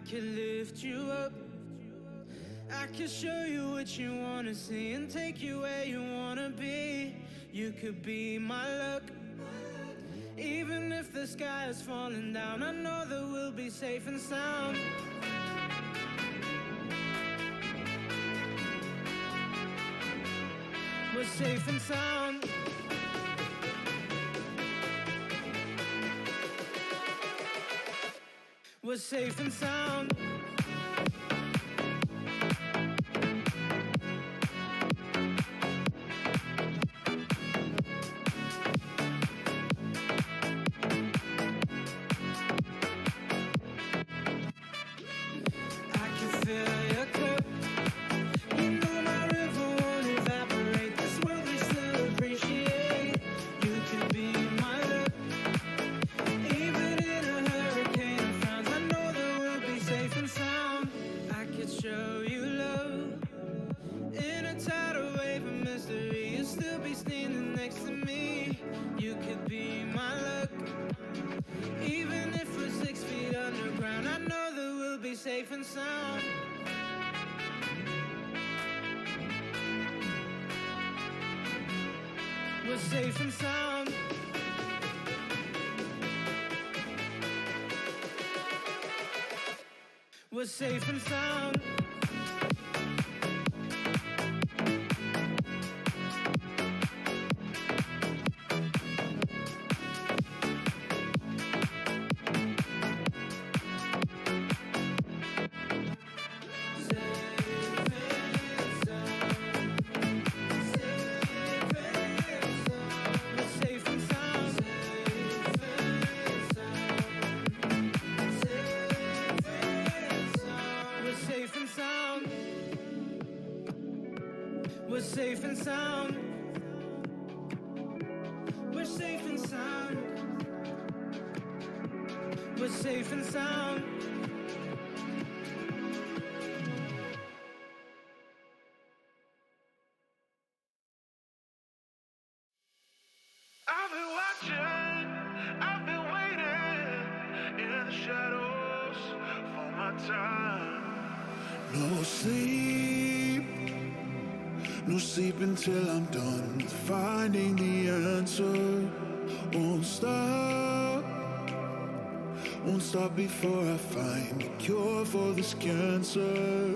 could lift you up. I could show you what you wanna see and take you where you wanna be. You could be my luck. Even if the sky is falling down, I know that we'll be safe and sound. We're safe and sound. We're safe and sound. Safe and sound. We're safe and sound. We're safe and sound. We're safe and sound. We're safe and sound. We're safe and sound. I've been watching, I've been waiting in the shadows for my time. No sleep, no sleep until I'm done finding the answer. Won't stop before I find a cure for this cancer.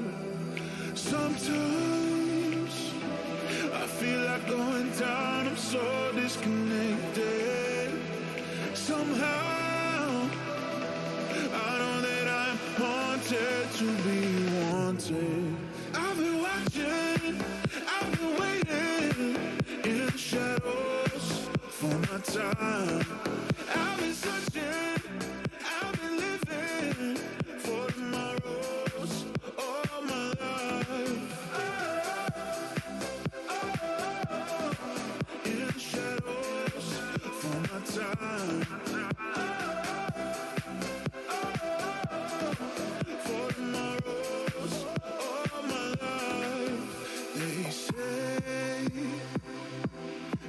Sometimes I feel like going down, I'm so disconnected. Somehow I know that I'm haunted to be wanted. I've been watching, I've been waiting in the shadows for my time. I've been searching, I've been living for tomorrows all my life. In the shadows for my time. For tomorrows all my life. They say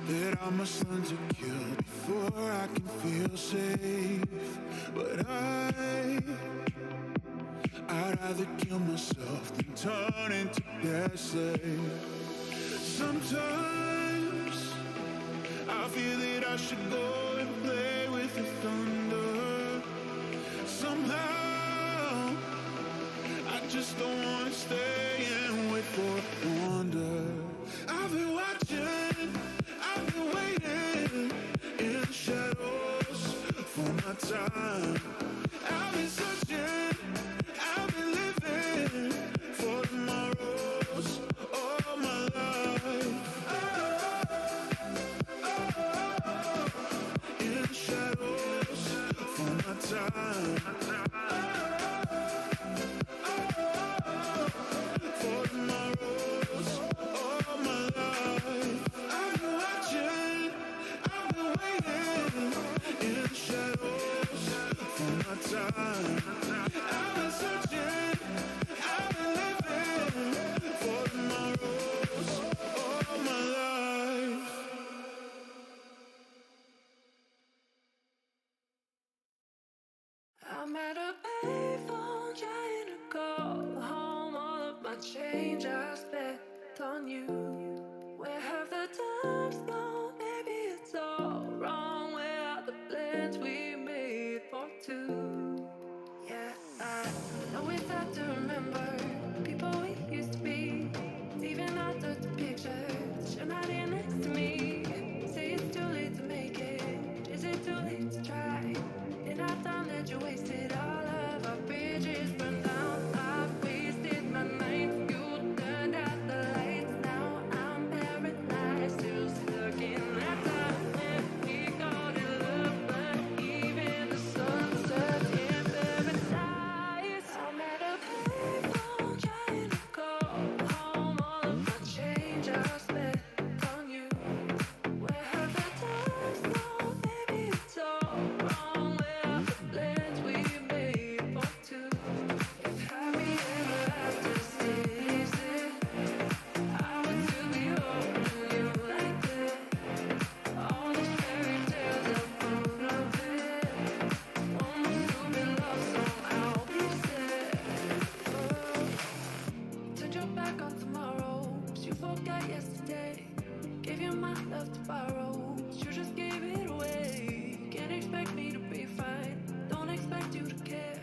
that I must learn to kill before I can feel safe. But I'd rather kill myself than turn into their slave. Sometimes I feel that I should go and play with the thunder. Somehow I just don't wanna stay and wait for wonder. I've been watching, I've been waiting in the shadows for my time. I've been searching, I've been living for tomorrows all my life. In the shadows for my time. For tomorrows all my life. I've been watching, I've been waiting in the shadows for my time. I've been searching, I've been living for tomorrows all my life. I'm at a payphone trying on you. Where have the times gone? Maybe it's all wrong. Where are the plans we made for two? Yeah, I know it's hard to remember people we used to be. Even after the pictures, you're not here next to me. Say it's too late to make it. Is it too late to try? In our time that you wasted, all of our bridges burned down. I've wasted my nights. You turned out the lights. Now I'm paralyzed, still stuck in that time when we called it love. But even the sunset in paradise. I'm at a payphone trying to call home. All of my change I spent on you. Where have the times gone? Maybe it's all wrong. Where are the plans we made for two? If happy ever after stays it, I would still be holding you like that. All these fairy tales are full of it. Almost to be lost, so I'll be sad. Turned your back on tomorrow, 'cause you forgot yesterday. Gave you my love to borrow, 'cause you just gave it away. Can't expect me to be fine, don't expect you to care.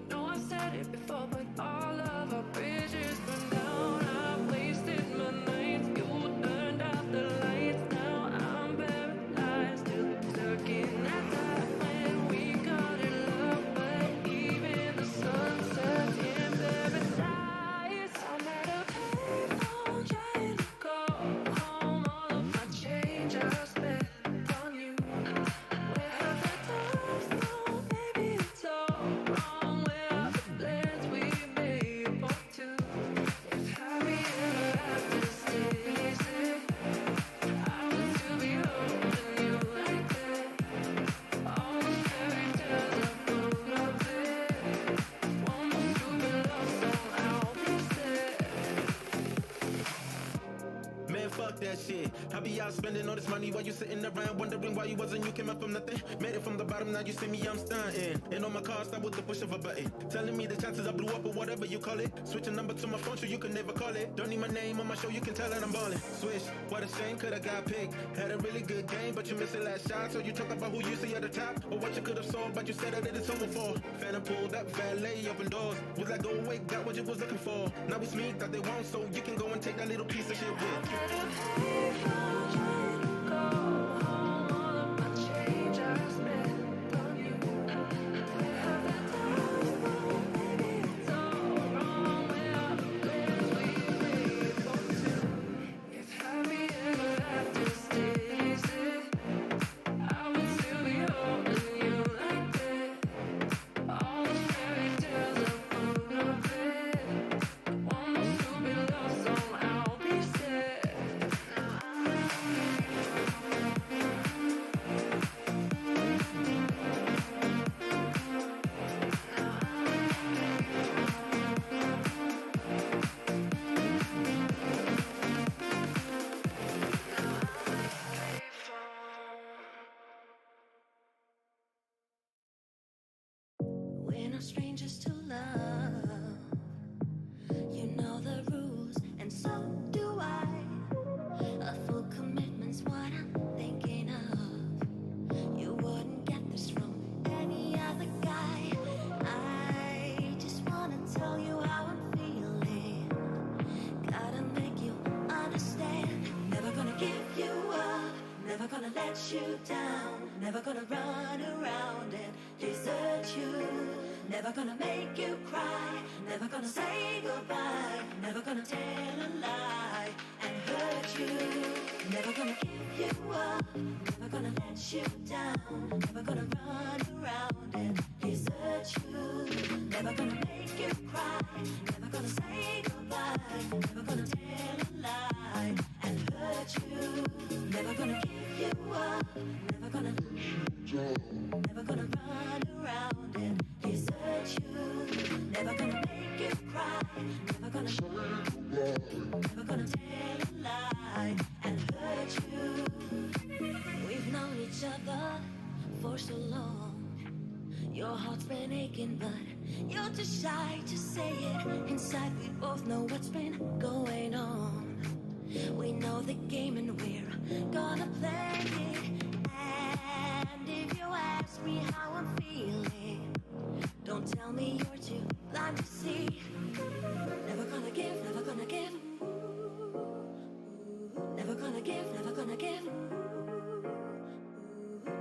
No, I've said it before, but all of our bridges burned down. I've wasted my nights, you turned out the lights. Now I'm paralyzed, still stuck in that time when we called it love. But even the sunset in paradise. I'm at a payphone trying to call home. All of my change I spent on you. Where have the times gone? Maybe it's all wrong. Where are the plans we made for two? If happy ever after stays it, I would still be holding you like that. All these fairy tales are full of it. Almost to be lost, so I'll be sad. Man, fuck that shit. I be out spending all this money while you sitting around wondering why you wasn't. You came up from nothing, made it from the bottom. Now you see me, I'm stunting. And on my car, start with the push of a button, telling me the chances I blew up or whatever you call it. Switch a number to my phone so you can never call it. Don't need my name on my show, you can tell that I'm ballin'. Switch, what a shame, coulda got picked. Had a really good game, but you missed the last shot. So you talk about who you see at the top, or what you could have sold, but you said that it's over for. Phantom pulled up, valet, open doors. Was like, go away, got what you was looking for. Now it's me, thought they won't, so you can go and take that little piece of shit with. We're no strangers to love. You know the rules, and so do I. A full commitment's what I'm thinking of. You wouldn't get this from any other guy. I just wanna tell you how I'm feeling. Gotta make you understand. Never gonna give you up. Never gonna let you down. Never gonna run around and desert you. Never gonna make you cry. Never gonna say goodbye. Never gonna tell a lie and hurt you. Never gonna give you up. Never gonna let you down. Never gonna run around and desert you. Never gonna make you cry. Never gonna say goodbye. Never gonna tell a lie and hurt you. Never gonna give you up. Never gonna let you down. Never gonna run around and desert you. Never gonna make you cry. Never gonna say goodbye. Never gonna tell a lie and hurt you. We've known each other for so long. Your heart's been aching, but you're too shy to say it. Inside we both know what's been going on. We know the game and we're gonna play it. And if you ask me how I'm feeling, don't tell me you're too blind to see. Never gonna give, never gonna give. Never gonna give, never gonna give.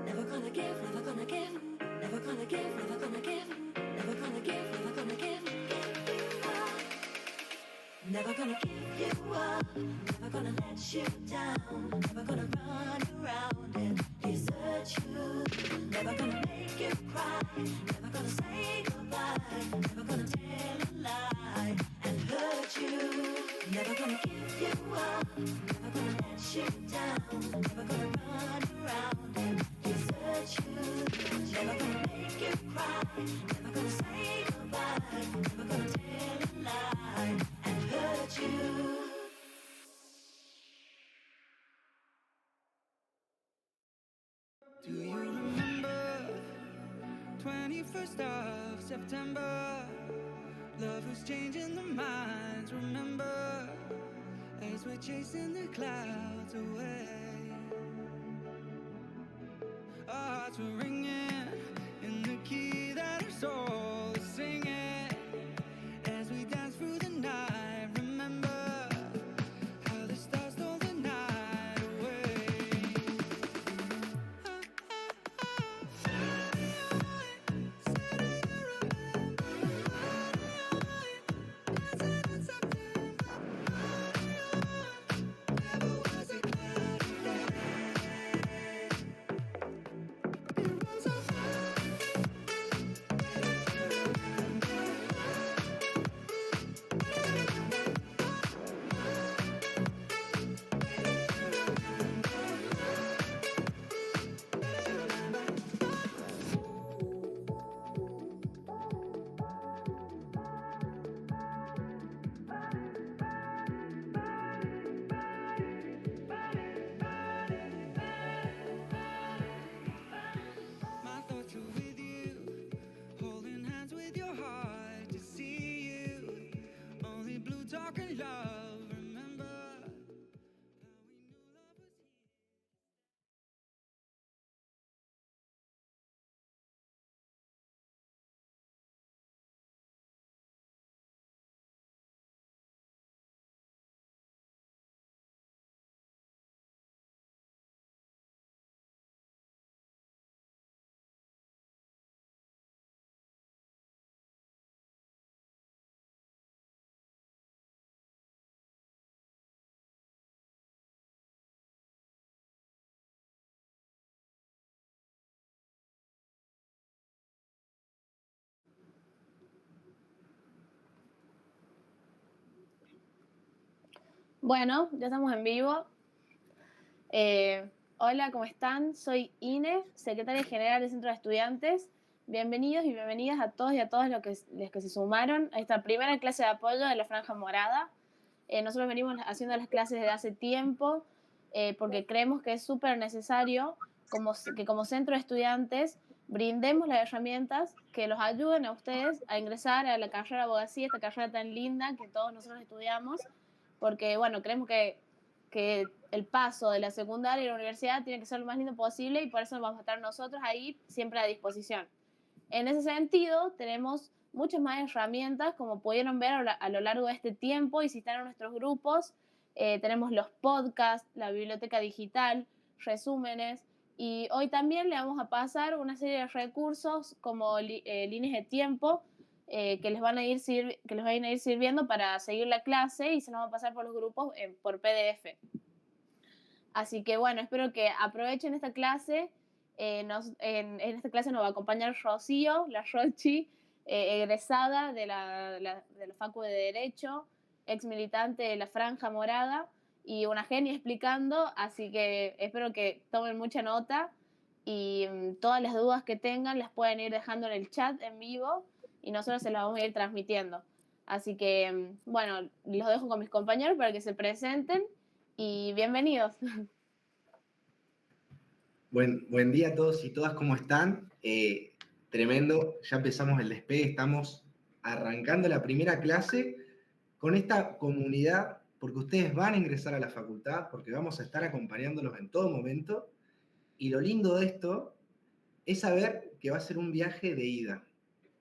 Never gonna give, never gonna give. Never gonna give, never gonna give. Never gonna give, never gonna give. Never gonna give you up. Never gonna let you down. Never gonna run around and desert you. Never gonna make you cry. Never gonna say goodbye. Never gonna tell a lie and hurt you. Never gonna give you up. Never gonna let you down. Never gonna run around and desert you. Never gonna make you cry. Never gonna say goodbye. Never gonna tell a lie and hurt you. Do you remember 21st of September? Love was changing the minds, remember? As we're chasing the clouds away. Our hearts were ringing in the key that our soul is singing. As we dance through the night, remember how the stars stole the night away. My thoughts are with you, holding hands with your heart to see you. Only blue talking love, remember how we knew love was here. Bueno, ya estamos en vivo. Hola, ¿cómo están? Soy Ine, secretaria general del Centro de Estudiantes. Bienvenidos y bienvenidas a todos y a todas los que se sumaron a esta primera clase de apoyo de la Franja Morada. Nosotros venimos haciendo las clases desde hace tiempo porque creemos que es súper necesario que como centro de estudiantes brindemos las herramientas que los ayuden a ustedes a ingresar a la carrera de abogacía, esta carrera tan linda que todos nosotros estudiamos, porque, bueno, creemos que el paso de la secundaria y la universidad tiene que ser lo más lindo posible y por eso vamos a estar nosotros ahí siempre a disposición. En ese sentido, tenemos muchas más herramientas, como pudieron ver a lo largo de este tiempo, y si están en nuestros grupos, tenemos los podcasts, la biblioteca digital, resúmenes, y hoy también le vamos a pasar una serie de recursos como líneas de tiempo que les van a ir sirviendo para seguir la clase, y se nos va a pasar por los grupos por PDF. Así que bueno, espero que aprovechen esta clase. En esta clase nos va a acompañar Rocío, la Rochi, egresada de la Facu de Derecho, ex militante de la Franja Morada y una genia explicando, así que espero que tomen mucha nota y todas las dudas que tengan las pueden ir dejando en el chat en vivo y nosotros se las vamos a ir transmitiendo. Así que, bueno, los dejo con mis compañeros para que se presenten y bienvenidos. Buen día a todos y todas, ¿cómo están? Tremendo, ya empezamos el despegue, estamos arrancando la primera clase con esta comunidad porque ustedes van a ingresar a la facultad, porque vamos a estar acompañándolos en todo momento. Y lo lindo de esto es saber que va a ser un viaje de ida.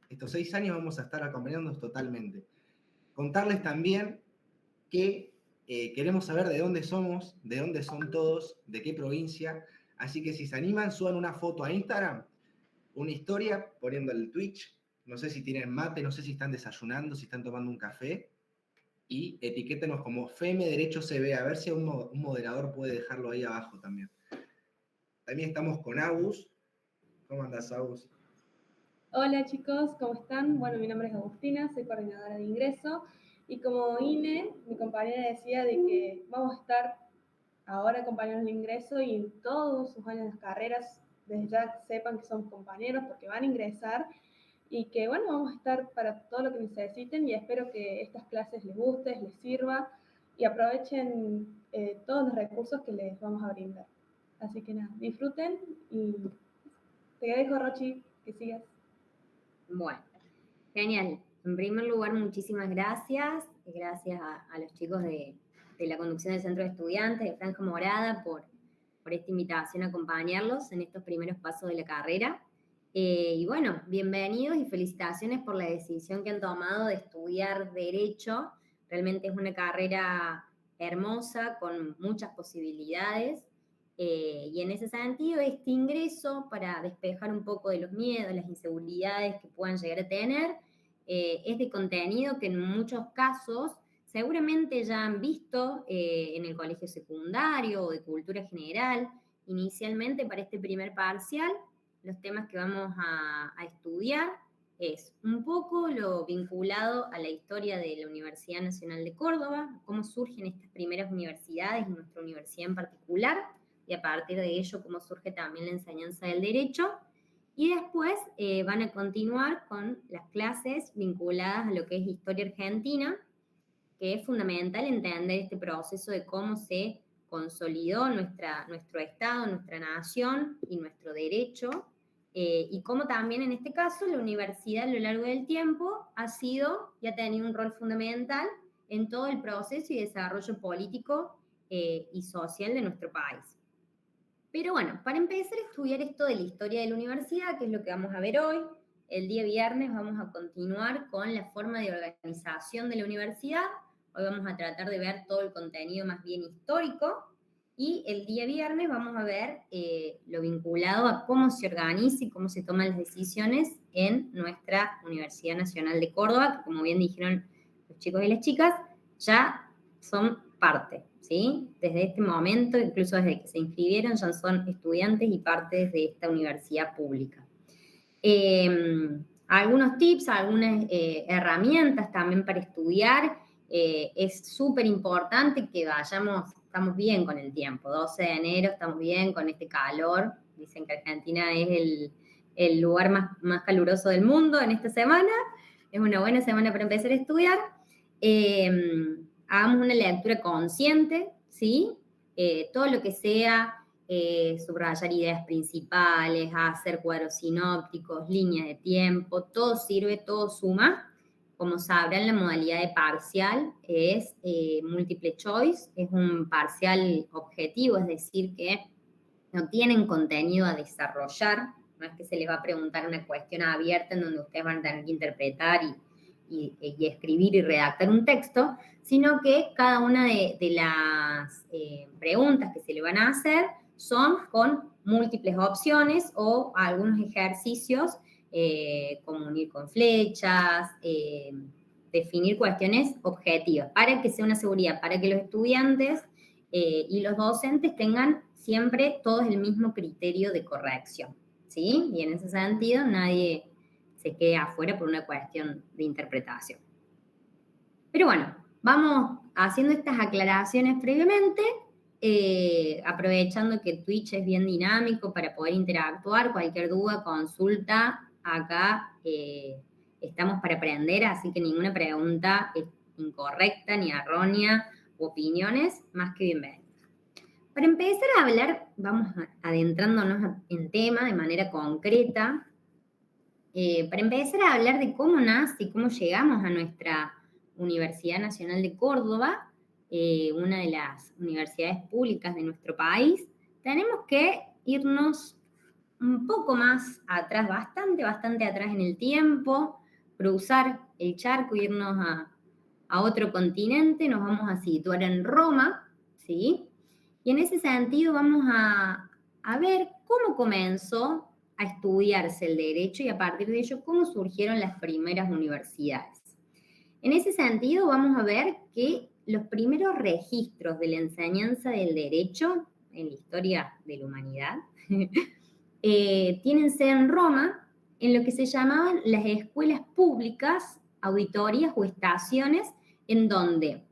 Estos 6 años vamos a estar acompañándolos totalmente. Contarles también que queremos saber de dónde somos, de dónde son todos, de qué provincia. Así que si se animan, suban una foto a Instagram, una historia poniendo el Twitch. No sé si tienen mate, no sé si están desayunando, si están tomando un café. Y etiquétenos como Feme Derecho CB, a ver si un moderador puede dejarlo ahí abajo también. También estamos con Agus. ¿Cómo andás, Agus? Hola chicos, ¿cómo están? Bueno, mi nombre es Agustina, soy coordinadora de ingreso y como Ine, mi compañera decía de que vamos a estar ahora compañeros de ingreso y en todos sus años de carreras, desde ya sepan que somos compañeros porque van a ingresar y que bueno, vamos a estar para todo lo que necesiten y espero que estas clases les guste, les sirva y aprovechen todos los recursos que les vamos a brindar. Así que nada, disfruten y te dejo, Rochi, que sigas. Bueno, genial. En primer lugar, muchísimas gracias. Gracias a los chicos de la conducción del Centro de Estudiantes, de Franja Morada, por esta invitación a acompañarlos en estos primeros pasos de la carrera. Y bueno, bienvenidos y felicitaciones por la decisión que han tomado de estudiar Derecho. Realmente es una carrera hermosa, con muchas posibilidades. Y en ese sentido, este ingreso, para despejar un poco de los miedos, las inseguridades que puedan llegar a tener, es de contenido que en muchos casos seguramente ya han visto en el colegio secundario o de cultura general. Inicialmente, para este primer parcial, los temas que vamos a estudiar es un poco lo vinculado a la historia de la Universidad Nacional de Córdoba, cómo surgen estas primeras universidades y nuestra universidad en particular, y a partir de ello cómo surge también la enseñanza del derecho. Y después van a continuar con las clases vinculadas a lo que es historia argentina, que es fundamental entender este proceso de cómo se consolidó nuestro Estado, nuestra nación y nuestro derecho, y cómo también en este caso la universidad a lo largo del tiempo ha sido y ha tenido un rol fundamental en todo el proceso y desarrollo político y social de nuestro país. Pero bueno, para empezar a estudiar esto de la historia de la universidad, que es lo que vamos a ver hoy, el día viernes vamos a continuar con la forma de organización de la universidad. Hoy vamos a tratar de ver todo el contenido más bien histórico, y el día viernes vamos a ver lo vinculado a cómo se organiza y cómo se toman las decisiones en nuestra Universidad Nacional de Córdoba, que como bien dijeron los chicos y las chicas, ya son parte, ¿sí? Desde este momento, incluso desde que se inscribieron, ya son estudiantes y partes de esta universidad pública. Algunos tips, algunas herramientas también para estudiar. Es súper importante que estamos bien con el tiempo, 12 de enero, estamos bien con este calor. Dicen que Argentina es el lugar más caluroso del mundo en esta semana. Es una buena semana para empezar a estudiar. Hagamos una lectura consciente, ¿sí? Todo lo que sea subrayar ideas principales, hacer cuadros sinópticos, líneas de tiempo, todo sirve, todo suma. Como sabrán, la modalidad de parcial es múltiple choice, es un parcial objetivo, es decir, que no tienen contenido a desarrollar, no es que se les va a preguntar una cuestión abierta en donde ustedes van a tener que interpretar y escribir y redactar un texto, sino que cada una de las preguntas que se le van a hacer son con múltiples opciones o algunos ejercicios, como unir con flechas, definir cuestiones objetivas, para que sea una seguridad, para que los estudiantes y los docentes tengan siempre todos el mismo criterio de corrección, ¿sí? Y en ese sentido nadie se quede afuera por una cuestión de interpretación. Pero bueno, vamos haciendo estas aclaraciones previamente, aprovechando que Twitch es bien dinámico para poder interactuar. Cualquier duda, consulta, acá estamos para aprender, así que ninguna pregunta es incorrecta ni errónea, opiniones más que bienvenidas. Para empezar a hablar, vamos adentrándonos en tema de manera concreta. Para empezar a hablar de cómo nace y cómo llegamos a nuestra Universidad Nacional de Córdoba, una de las universidades públicas de nuestro país, tenemos que irnos un poco más atrás, bastante atrás en el tiempo, cruzar el charco, irnos a otro continente, nos vamos a situar en Roma, ¿sí? Y en ese sentido vamos a ver cómo comenzó a estudiarse el derecho y a partir de ello cómo surgieron las primeras universidades. En ese sentido vamos a ver que los primeros registros de la enseñanza del derecho en la historia de la humanidad tienen sede en Roma, en lo que se llamaban las escuelas públicas, auditorías o estaciones, en donde,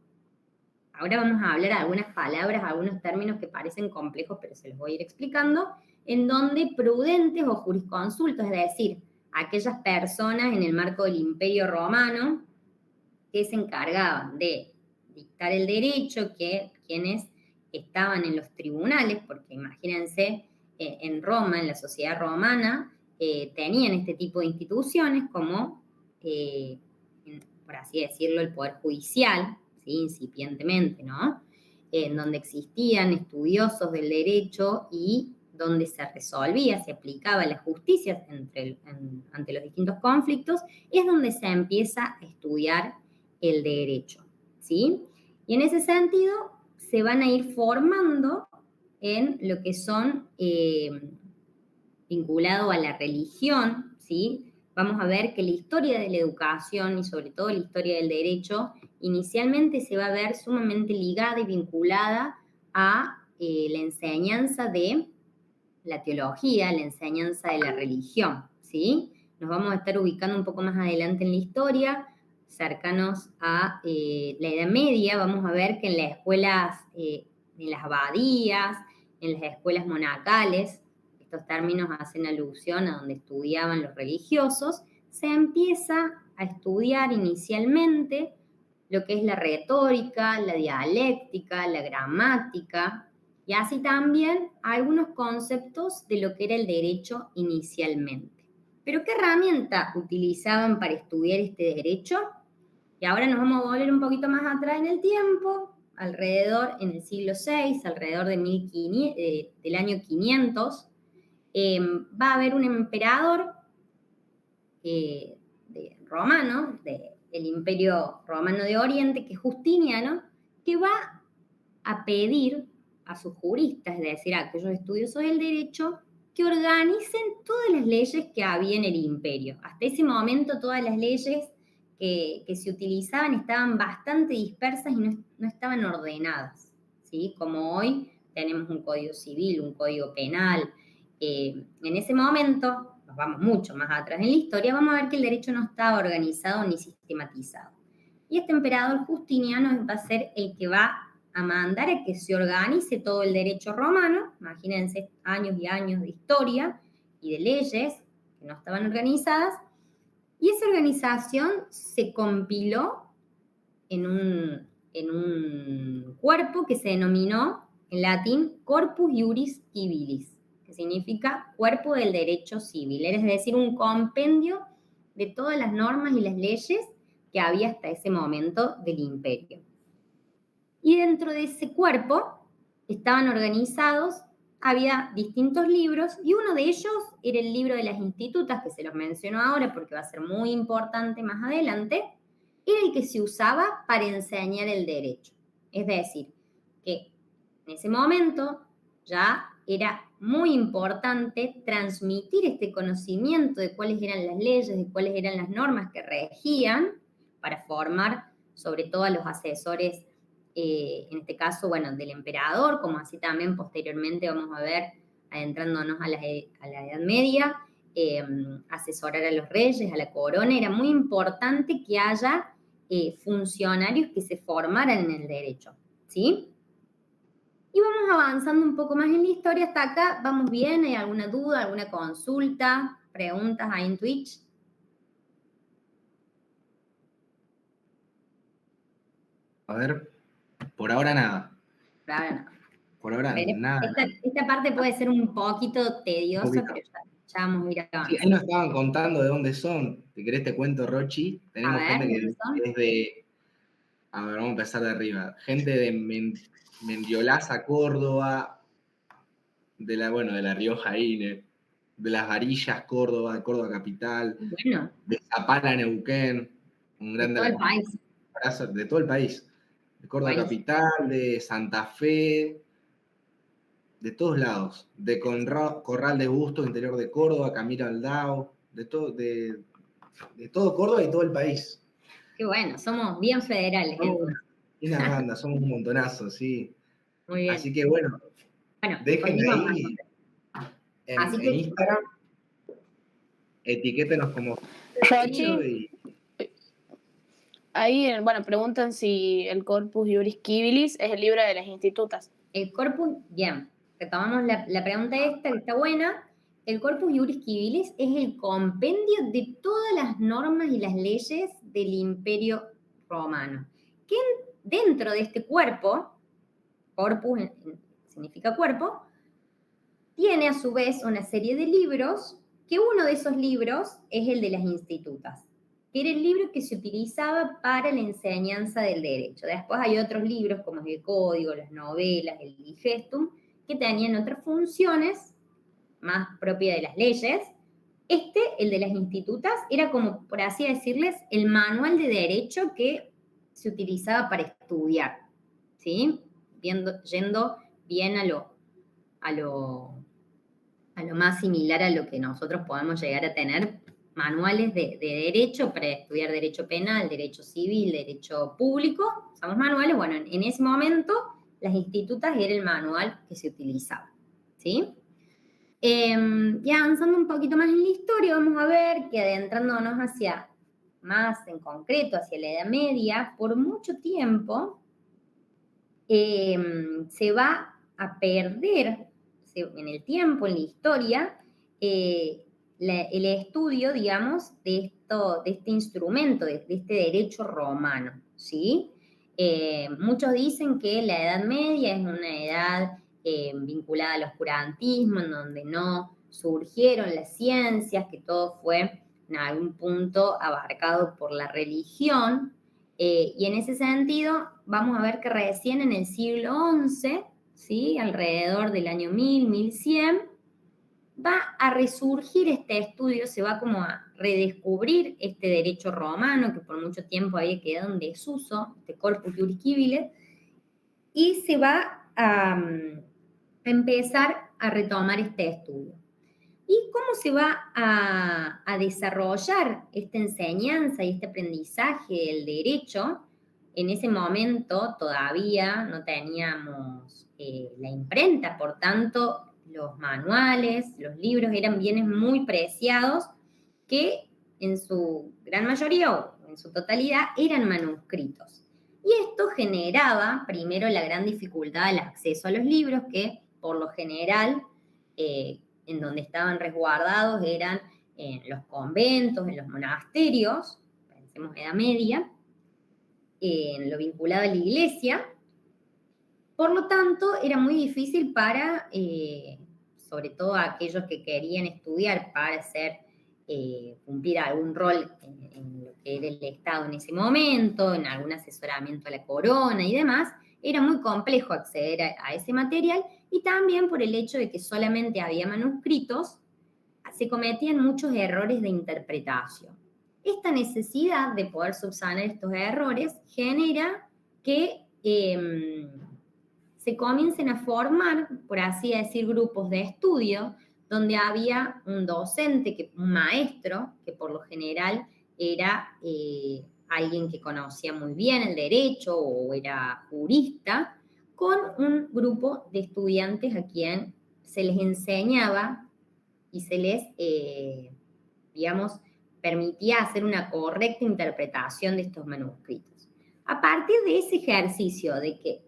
ahora vamos a hablar algunas palabras, algunos términos que parecen complejos, pero se los voy a ir explicando, en donde prudentes o jurisconsultos, es decir, aquellas personas en el marco del Imperio Romano que se encargaban de dictar el derecho, que quienes estaban en los tribunales, porque imagínense, en Roma, en la sociedad romana, tenían este tipo de instituciones como, por así decirlo, el Poder Judicial, ¿sí? Incipientemente, ¿no? En donde existían estudiosos del derecho y donde se resolvía, se aplicaba la justicia ante los distintos conflictos, es donde se empieza a estudiar el derecho, ¿sí? Y en ese sentido se van a ir formando en lo que son vinculado a la religión, ¿sí? Vamos a ver que la historia de la educación y sobre todo la historia del derecho inicialmente se va a ver sumamente ligada y vinculada a la enseñanza de la teología, la enseñanza de la religión, ¿sí? Nos vamos a estar ubicando un poco más adelante en la historia, cercanos a la Edad Media. Vamos a ver que en las escuelas, en las abadías, en las escuelas monacales, estos términos hacen alusión a donde estudiaban los religiosos, se empieza a estudiar inicialmente lo que es la retórica, la dialéctica, la gramática, y así también algunos conceptos de lo que era el derecho inicialmente. ¿Pero qué herramienta utilizaban para estudiar este derecho? Y ahora nos vamos a volver un poquito más atrás en el tiempo, alrededor, en el siglo VI, alrededor de del año 500, va a haber un emperador romano, del Imperio Romano de Oriente, que es Justiniano, que va a pedir a sus juristas, es decir, a aquellos estudiosos del derecho, que organicen todas las leyes que había en el imperio. Hasta ese momento todas las leyes que se utilizaban estaban bastante dispersas y no estaban ordenadas, ¿sí? Como hoy tenemos un código civil, un código penal. En ese momento, nos vamos mucho más atrás en la historia, vamos a ver que el derecho no estaba organizado ni sistematizado. Y este emperador Justiniano va a ser el que va a mandar a que se organice todo el derecho romano. Imagínense años y años de historia y de leyes que no estaban organizadas, y esa organización se compiló en un cuerpo que se denominó en latín Corpus Iuris Civilis, que significa cuerpo del derecho civil, es decir, un compendio de todas las normas y las leyes que había hasta ese momento del imperio. Y dentro de ese cuerpo estaban organizados, había distintos libros, y uno de ellos era el libro de las institutas, que se los menciono ahora porque va a ser muy importante más adelante, era el que se usaba para enseñar el derecho. Es decir, que en ese momento ya era muy importante transmitir este conocimiento de cuáles eran las leyes, de cuáles eran las normas que regían para formar sobre todo a los asesores, en este caso, bueno, del emperador, como así también posteriormente vamos a ver, adentrándonos a la Edad Media, asesorar a los reyes, a la corona. Era muy importante que haya funcionarios que se formaran en el derecho, ¿sí? Y vamos avanzando un poco más en la historia. Hasta acá, ¿vamos bien? ¿Hay alguna duda, alguna consulta, preguntas ahí en Twitch? A ver, por ahora nada. Por ahora no. Por ahora nada. Esta parte puede ser un poquito tediosa, pero ya vamos a ir avanzando. Sí, ahí nos estaban contando de dónde son. Si querés te cuento, Rochi. Tenemos gente que es A ver, vamos a empezar de arriba. Gente de Mendiolaza, Córdoba, de la Rioja, INE, de Las Varillas, Córdoba, Córdoba capital, Bueno, de Zapala, Neuquén, un de grande todo el país. abrazo de todo el país, de Córdoba Buenísimo. capital, de Santa Fe, de todos lados, de Corral de Bustos, interior de Córdoba, Camilo Aldao, de todo Córdoba y todo el país. Qué bueno, somos bien federales Somos entonces. una banda, somos un montonazo, sí. Muy bien. Así que bueno, Bueno, dejen continuamos. ahí Así en que Instagram, etiquétenos como Rochi, y ahí, bueno, preguntan si el Corpus Juris Civilis es el libro de las institutas. el corpus, bien, retomamos la pregunta esta, que está buena. El Corpus Juris Civilis es el compendio de todas las normas y las leyes del Imperio Romano. Que dentro de este cuerpo, corpus significa cuerpo, tiene a su vez una serie de libros, que uno de esos libros es el de las institutas, que era el libro que se utilizaba para la enseñanza del derecho. Después hay otros libros como el Código, las novelas, el Digestum, que tenían otras funciones más propias de las leyes. El de las institutas, era como, por así decirles, el manual de derecho que se utilizaba para estudiar, ¿sí? Yendo bien a lo más similar a lo que nosotros podemos llegar a tener, manuales de derecho para estudiar derecho penal, derecho civil, derecho público, usamos manuales. Bueno, en ese momento las institutas era el manual que se utilizaba, ¿sí? Ya avanzando un poquito más en la historia, vamos a ver que adentrándonos más en concreto hacia la Edad Media, por mucho tiempo se va a perder en el tiempo, en la historia, el estudio, digamos, de este instrumento, de este derecho romano, ¿sí? Muchos dicen que la Edad Media es una edad vinculada al oscurantismo, en donde no surgieron las ciencias, que todo fue en algún punto abarcado por la religión, y en ese sentido vamos a ver que recién en el siglo XI, ¿sí? Alrededor del año 1000, 1100, va a resurgir este estudio, se va como a redescubrir este derecho romano que por mucho tiempo había quedado en desuso, este Corpus Juris Civilis, y se va a empezar a retomar este estudio. ¿Y cómo se va a desarrollar esta enseñanza y este aprendizaje del derecho? En ese momento todavía no teníamos la imprenta, por tanto, los manuales, los libros eran bienes muy preciados que en su gran mayoría o en su totalidad eran manuscritos. Y esto generaba primero la gran dificultad del acceso a los libros, que por lo general en donde estaban resguardados eran en los conventos, en los monasterios, pensemos Edad Media, en lo vinculado a la iglesia. Por lo tanto, era muy difícil para, sobre todo aquellos que querían estudiar para cumplir algún rol en lo que era el Estado en ese momento, en algún asesoramiento a la corona y demás, era muy complejo acceder a ese material, y también por el hecho de que solamente había manuscritos, se cometían muchos errores de interpretación. Esta necesidad de poder subsanar estos errores genera que se comiencen a formar, por así decir, grupos de estudio, donde había un docente, un maestro, que por lo general era alguien que conocía muy bien el derecho o era jurista, con un grupo de estudiantes a quien se les enseñaba y se les, digamos, permitía hacer una correcta interpretación de estos manuscritos. A partir de ese ejercicio de que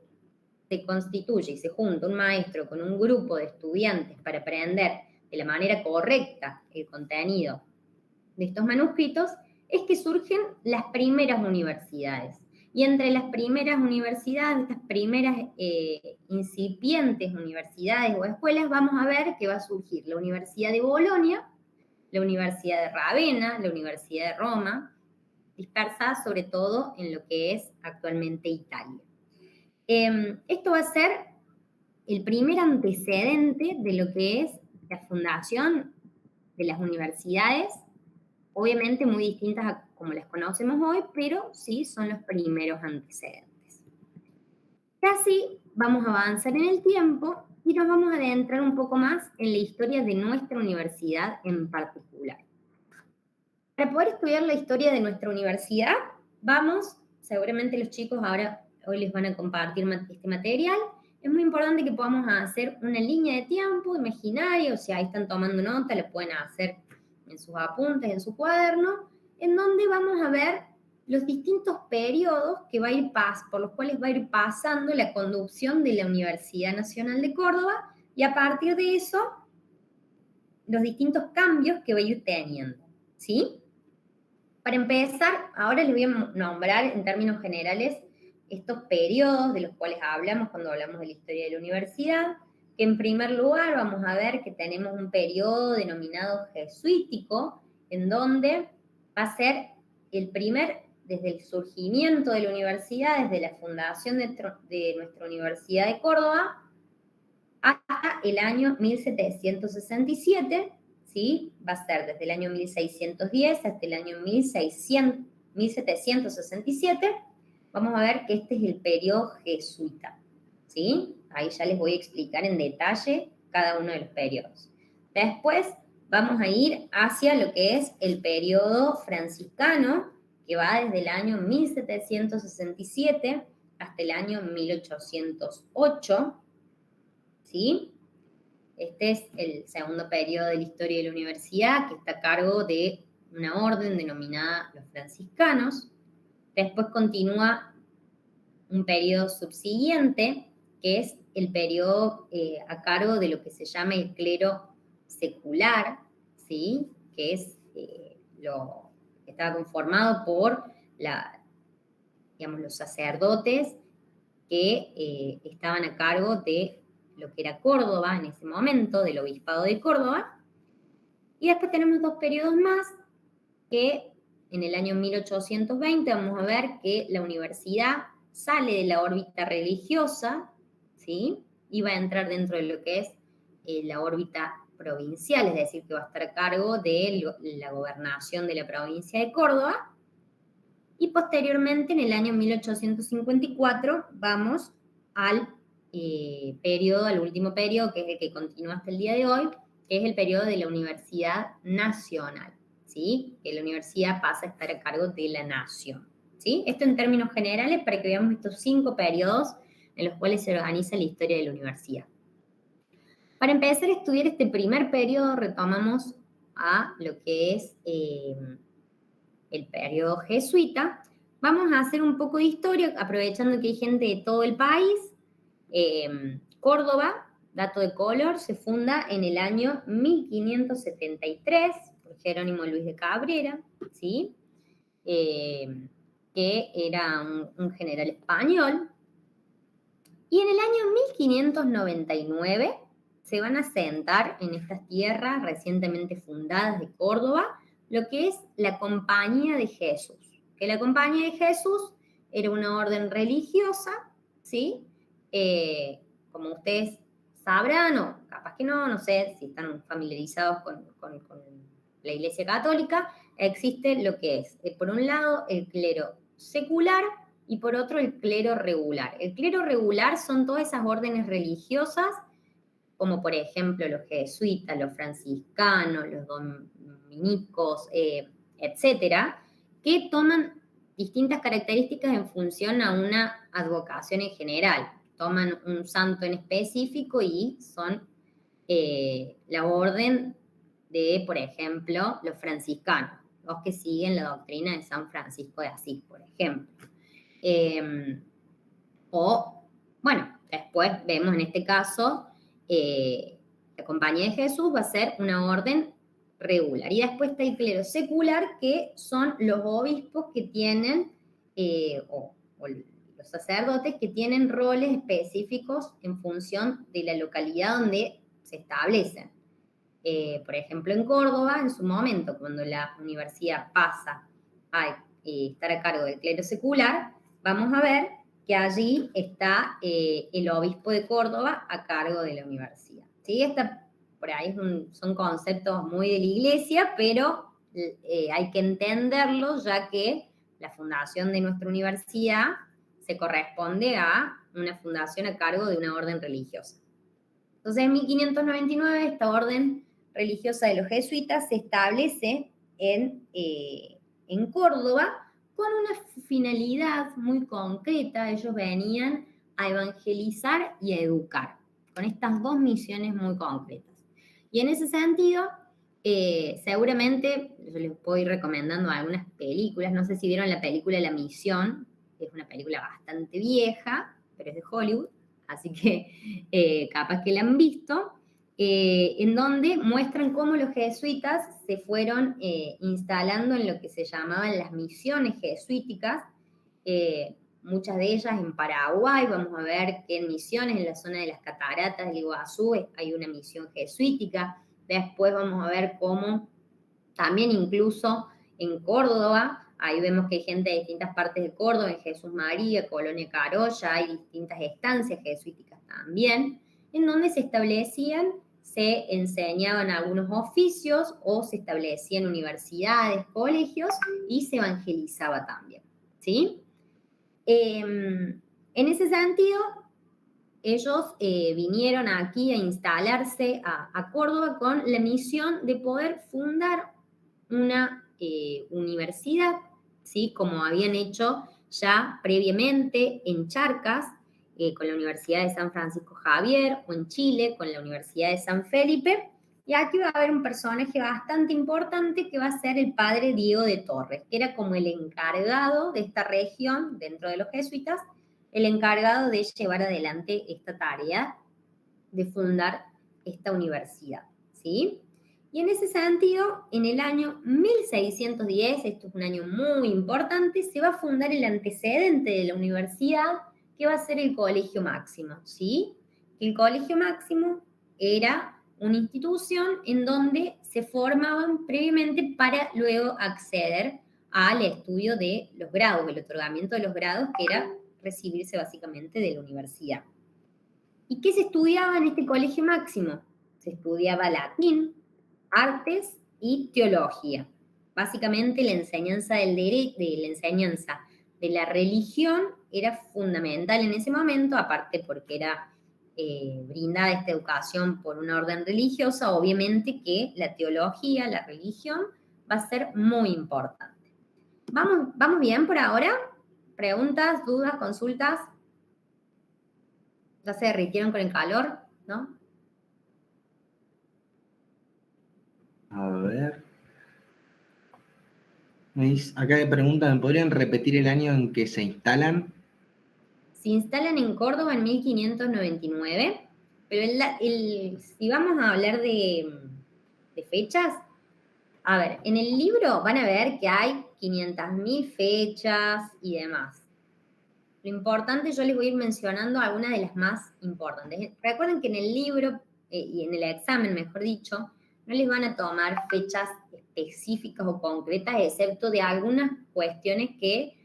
se constituye y se junta un maestro con un grupo de estudiantes para aprender de la manera correcta el contenido de estos manuscritos, es que surgen las primeras universidades. Y entre las primeras universidades, estas primeras incipientes universidades o escuelas, vamos a ver que va a surgir la Universidad de Bolonia, la Universidad de Ravenna, la Universidad de Roma, dispersadas sobre todo en lo que es actualmente Italia. Esto va a ser el primer antecedente de lo que es la fundación de las universidades, obviamente muy distintas a como las conocemos hoy, pero sí son los primeros antecedentes. Y así vamos a avanzar en el tiempo y nos vamos a adentrar un poco más en la historia de nuestra universidad en particular. Para poder estudiar la historia de nuestra universidad, seguramente los chicos hoy les van a compartir este material, es muy importante que podamos hacer una línea de tiempo imaginaria, o sea, ahí están tomando nota, lo pueden hacer en sus apuntes, en su cuaderno, en donde vamos a ver los distintos periodos por los cuales va a ir pasando la conducción de la Universidad Nacional de Córdoba, y a partir de eso, los distintos cambios que va a ir teniendo, ¿sí? Para empezar, ahora les voy a nombrar en términos generales estos periodos de los cuales hablamos cuando hablamos de la historia de la universidad, que en primer lugar vamos a ver que tenemos un periodo denominado jesuítico, en donde va a ser desde el surgimiento de la universidad, desde la fundación de nuestra Universidad de Córdoba, hasta el año 1767, ¿sí? Va a ser desde el año 1610 hasta el año 1767. Vamos a ver que este es el periodo jesuita, ¿sí? Ahí ya les voy a explicar en detalle cada uno de los periodos. Después vamos a ir hacia lo que es el periodo franciscano, que va desde el año 1767 hasta el año 1808, ¿sí? Este es el segundo periodo de la historia de la universidad, que está a cargo de una orden denominada los franciscanos. Después continúa un periodo subsiguiente, que es el periodo a cargo de lo que se llama el clero secular, ¿sí? Que es lo que estaba conformado por los sacerdotes que estaban a cargo de lo que era Córdoba en ese momento, del obispado de Córdoba. Y después tenemos dos periodos más, que en el año 1820 vamos a ver que la universidad sale de la órbita religiosa, ¿sí? Y va a entrar dentro de lo que es la órbita provincial, es decir, que va a estar a cargo de la gobernación de la provincia de Córdoba. Y posteriormente, en el año 1854, vamos al último periodo, que es el que continúa hasta el día de hoy, que es el periodo de la Universidad Nacional, ¿sí? Que la universidad pasa a estar a cargo de la nación, ¿sí? Esto en términos generales para que veamos estos 5 periodos en los cuales se organiza la historia de la universidad. Para empezar a estudiar este primer periodo, retomamos a lo que es el periodo jesuita. Vamos a hacer un poco de historia, aprovechando que hay gente de todo el país. Córdoba, dato de color, se funda en el año 1573 por Jerónimo Luis de Cabrera, ¿sí? Que era un general español. Y en el año 1599 se van a asentar en estas tierras recientemente fundadas de Córdoba lo que es la Compañía de Jesús. Que la Compañía de Jesús era una orden religiosa, ¿sí? Como ustedes sabrán, o capaz que no sé si están familiarizados con la Iglesia Católica, existe lo que es, por un lado, el clero secular y por otro, el clero regular. El clero regular son todas esas órdenes religiosas, como por ejemplo los jesuitas, los franciscanos, los dominicos, etcétera, que toman distintas características en función a una advocación en general. Toman un santo en específico y son la orden de, por ejemplo, los franciscanos, los que siguen la doctrina de San Francisco de Asís, por ejemplo. Después vemos en este caso, la Compañía de Jesús va a ser una orden regular. Y después está el clero secular, que son los obispos que tienen, o los sacerdotes que tienen roles específicos en función de la localidad donde se establecen. Por ejemplo, en Córdoba, en su momento, cuando la universidad pasa a estar a cargo del clero secular, vamos a ver que allí está el obispo de Córdoba a cargo de la universidad. ¿Sí? Por ahí son conceptos muy de la iglesia, pero hay que entenderlos ya que la fundación de nuestra universidad se corresponde a una fundación a cargo de una orden religiosa. Entonces, en 1599, esta orden religiosa de los jesuitas se establece en Córdoba con una finalidad muy concreta. Ellos venían a evangelizar y a educar, con estas dos misiones muy concretas. Y en ese sentido, seguramente yo les puedo ir recomendando algunas películas. No sé si vieron la película La Misión, que es una película bastante vieja, pero es de Hollywood, así que capaz que la han visto, en donde muestran cómo los jesuitas se fueron instalando en lo que se llamaban las misiones jesuíticas, muchas de ellas en Paraguay. Vamos a ver que en Misiones, en la zona de las cataratas del Iguazú, hay una misión jesuítica. Después vamos a ver cómo también incluso en Córdoba, ahí vemos que hay gente de distintas partes de Córdoba, en Jesús María, Colonia Carolla, hay distintas estancias jesuíticas también, en donde se establecían, se enseñaban algunos oficios o se establecían universidades, colegios y se evangelizaba también, ¿sí? En ese sentido, ellos vinieron aquí a instalarse a Córdoba con la misión de poder fundar una universidad, ¿sí? Como habían hecho ya previamente en Charcas, con la Universidad de San Francisco Javier, o en Chile, con la Universidad de San Felipe. Y aquí va a haber un personaje bastante importante que va a ser el padre Diego de Torres, que era como el encargado de esta región dentro de los jesuitas, el encargado de llevar adelante esta tarea de fundar esta universidad, ¿sí? Y en ese sentido, en el año 1610, esto es un año muy importante, se va a fundar el antecedente de la universidad, que va a ser el Colegio Máximo, ¿sí? El Colegio Máximo era una institución en donde se formaban previamente para luego acceder al estudio de los grados, el otorgamiento de los grados, que era recibirse básicamente de la universidad. ¿Y qué se estudiaba en este Colegio Máximo? Se estudiaba latín, artes y teología. Básicamente la enseñanza del derecho, la enseñanza de la religión era fundamental en ese momento, aparte porque era brindada esta educación por una orden religiosa. Obviamente que la teología, la religión, va a ser muy importante. ¿Vamos bien por ahora? ¿Preguntas, dudas, consultas? ¿Ya se derritieron con el calor? ¿No? A ver. Acá me preguntan, ¿me podrían repetir el año en que se instalan? Se instalan en Córdoba en 1599, pero si vamos a hablar de fechas, a ver, en el libro van a ver que hay 500.000 fechas y demás. Lo importante, yo les voy a ir mencionando algunas de las más importantes. Recuerden que en el libro, y en el examen, mejor dicho, no les van a tomar fechas específicas o concretas, excepto de algunas cuestiones que,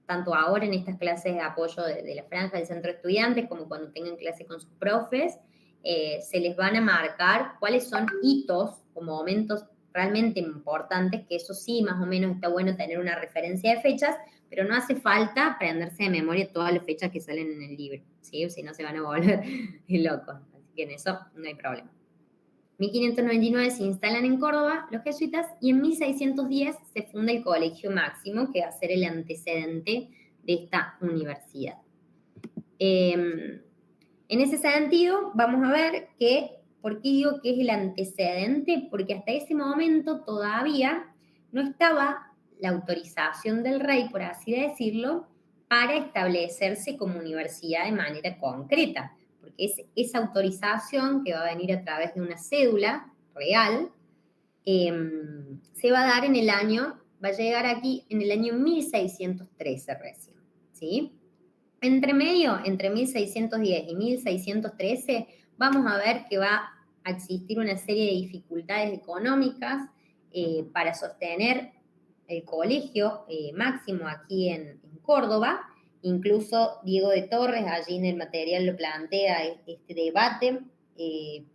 tanto ahora en estas clases de apoyo de la franja del centro de estudiantes, como cuando tengan clase con sus profes, se les van a marcar cuáles son hitos o momentos realmente importantes, que eso sí, más o menos está bueno tener una referencia de fechas, pero no hace falta aprenderse de memoria todas las fechas que salen en el libro, ¿sí? Si no se van a volver locos, así que en eso no hay problema. 1599 se instalan en Córdoba los jesuitas y en 1610 se funda el Colegio Máximo, que va a ser el antecedente de esta universidad. En ese sentido, vamos a ver que, ¿por qué digo que es el antecedente? Porque hasta ese momento todavía no estaba la autorización del rey, por así decirlo, para establecerse como universidad de manera concreta, porque es esa autorización que va a venir a través de una cédula real, se va a dar en el año, va a llegar aquí en el año 1613 recién, ¿sí? Entre medio, entre 1610 y 1613, vamos a ver que va a existir una serie de dificultades económicas para sostener el colegio máximo aquí en Córdoba. Incluso Diego de Torres, allí en el material lo plantea este debate,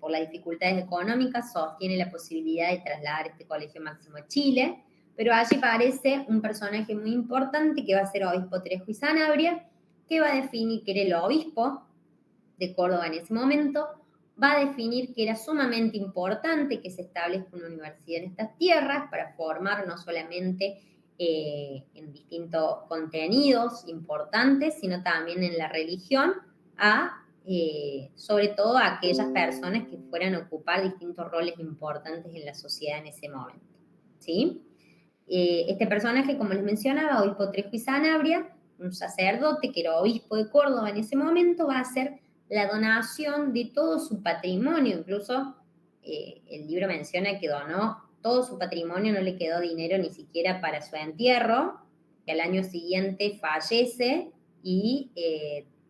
por las dificultades económicas, sostiene la posibilidad de trasladar este colegio máximo a Chile, pero allí aparece un personaje muy importante que va a ser Obispo Trejo y Sanabria, que va a definir que era el obispo de Córdoba en ese momento, va a definir que era sumamente importante que se establezca una universidad en estas tierras para formar no solamente en distintos contenidos importantes, sino también en la religión, sobre todo a aquellas personas que fueran a ocupar distintos roles importantes en la sociedad en ese momento. ¿Sí? Este personaje, como les mencionaba, Obispo Trejo y Sanabria, un sacerdote que era obispo de Córdoba en ese momento, va a hacer la donación de todo su patrimonio. Incluso el libro menciona que donó todo su patrimonio, no le quedó dinero ni siquiera para su entierro, que al año siguiente fallece y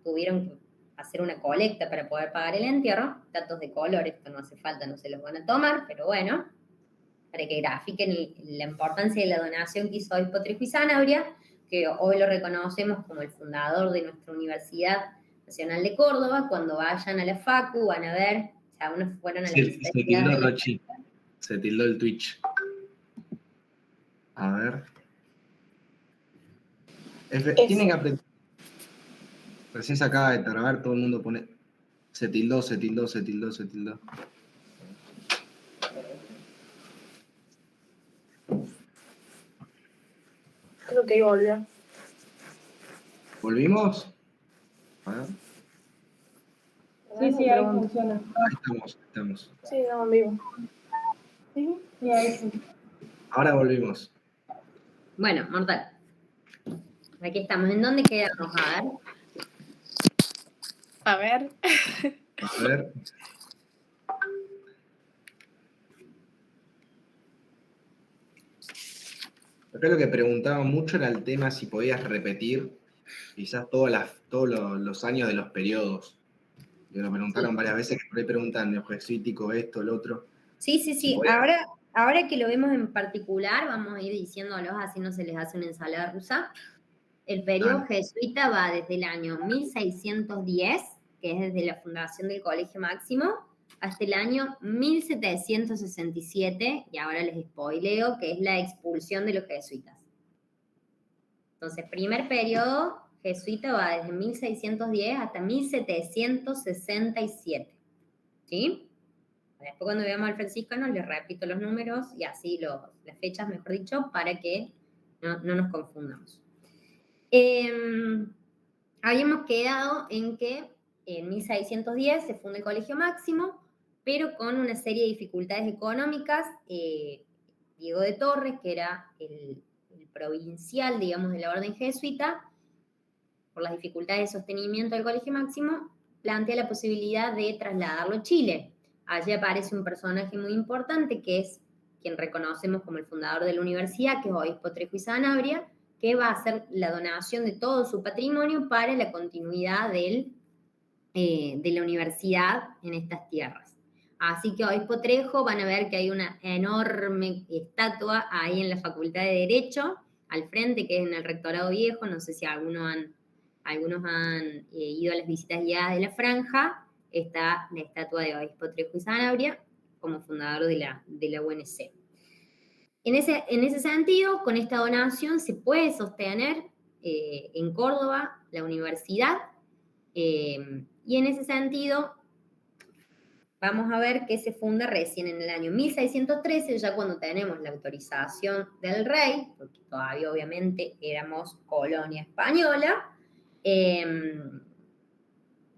tuvieron que hacer una colecta para poder pagar el entierro. Datos de color, esto no hace falta, no se los van a tomar, pero bueno, para que grafiquen la importancia de la donación que hizo Obispo Trejo y Sanabria, que hoy lo reconocemos como el fundador de nuestra Universidad Nacional de Córdoba. Cuando vayan a la Facu van a ver, ya unos fueron a la Se tildó Rochi, se tildó el Twitch. A ver. Tienen que aprender. Recién se acaba de trabar, todo el mundo pone. Se tildó. Creo que volvió. ¿Volvimos? A ver. Sí, ahí funciona. Ahí estamos. Sí, estamos vivos. Sí, ahí sí. Ahora volvimos. Bueno, mortal. Aquí estamos. ¿En dónde quedamos? A ver. A ver. Acá lo que preguntaba mucho era el tema si podías repetir quizás todos los años de los periodos. Me lo preguntaron varias veces, que por ahí preguntan neojesuítico, esto, el otro. Sí. Ahora que lo vemos en particular, vamos a ir diciéndolos, así no se les hace una ensalada rusa. El periodo jesuita va desde el año 1610, que es desde la fundación del Colegio Máximo, hasta el año 1767, y ahora les spoileo, que es la expulsión de los jesuitas. Entonces, primer periodo jesuita va desde 1610 hasta 1767. ¿Sí? Después cuando veamos al franciscano les repito los números y así las fechas, mejor dicho, para que no nos confundamos. Habíamos quedado en que en 1610 se funda el Colegio Máximo, pero con una serie de dificultades económicas. Diego de Torres, que era el provincial, digamos, de la orden jesuita, por las dificultades de sostenimiento del Colegio Máximo, plantea la posibilidad de trasladarlo a Chile. Allí aparece un personaje muy importante, que es quien reconocemos como el fundador de la universidad, que es Obispo Trejo y Sanabria, que va a hacer la donación de todo su patrimonio para la continuidad de la universidad en estas tierras. Así que Obispo Trejo, van a ver que hay una enorme estatua ahí en la Facultad de Derecho, al frente, que es en el Rectorado Viejo. No sé si algunos han ido a las visitas guiadas de la Franja. Está la estatua de Obispo Trejo y Sanabria como fundador de la UNC. En ese sentido, con esta donación se puede sostener en Córdoba la universidad, y en ese sentido vamos a ver que se funda recién en el año 1613, ya cuando tenemos la autorización del rey, porque todavía obviamente éramos colonia española.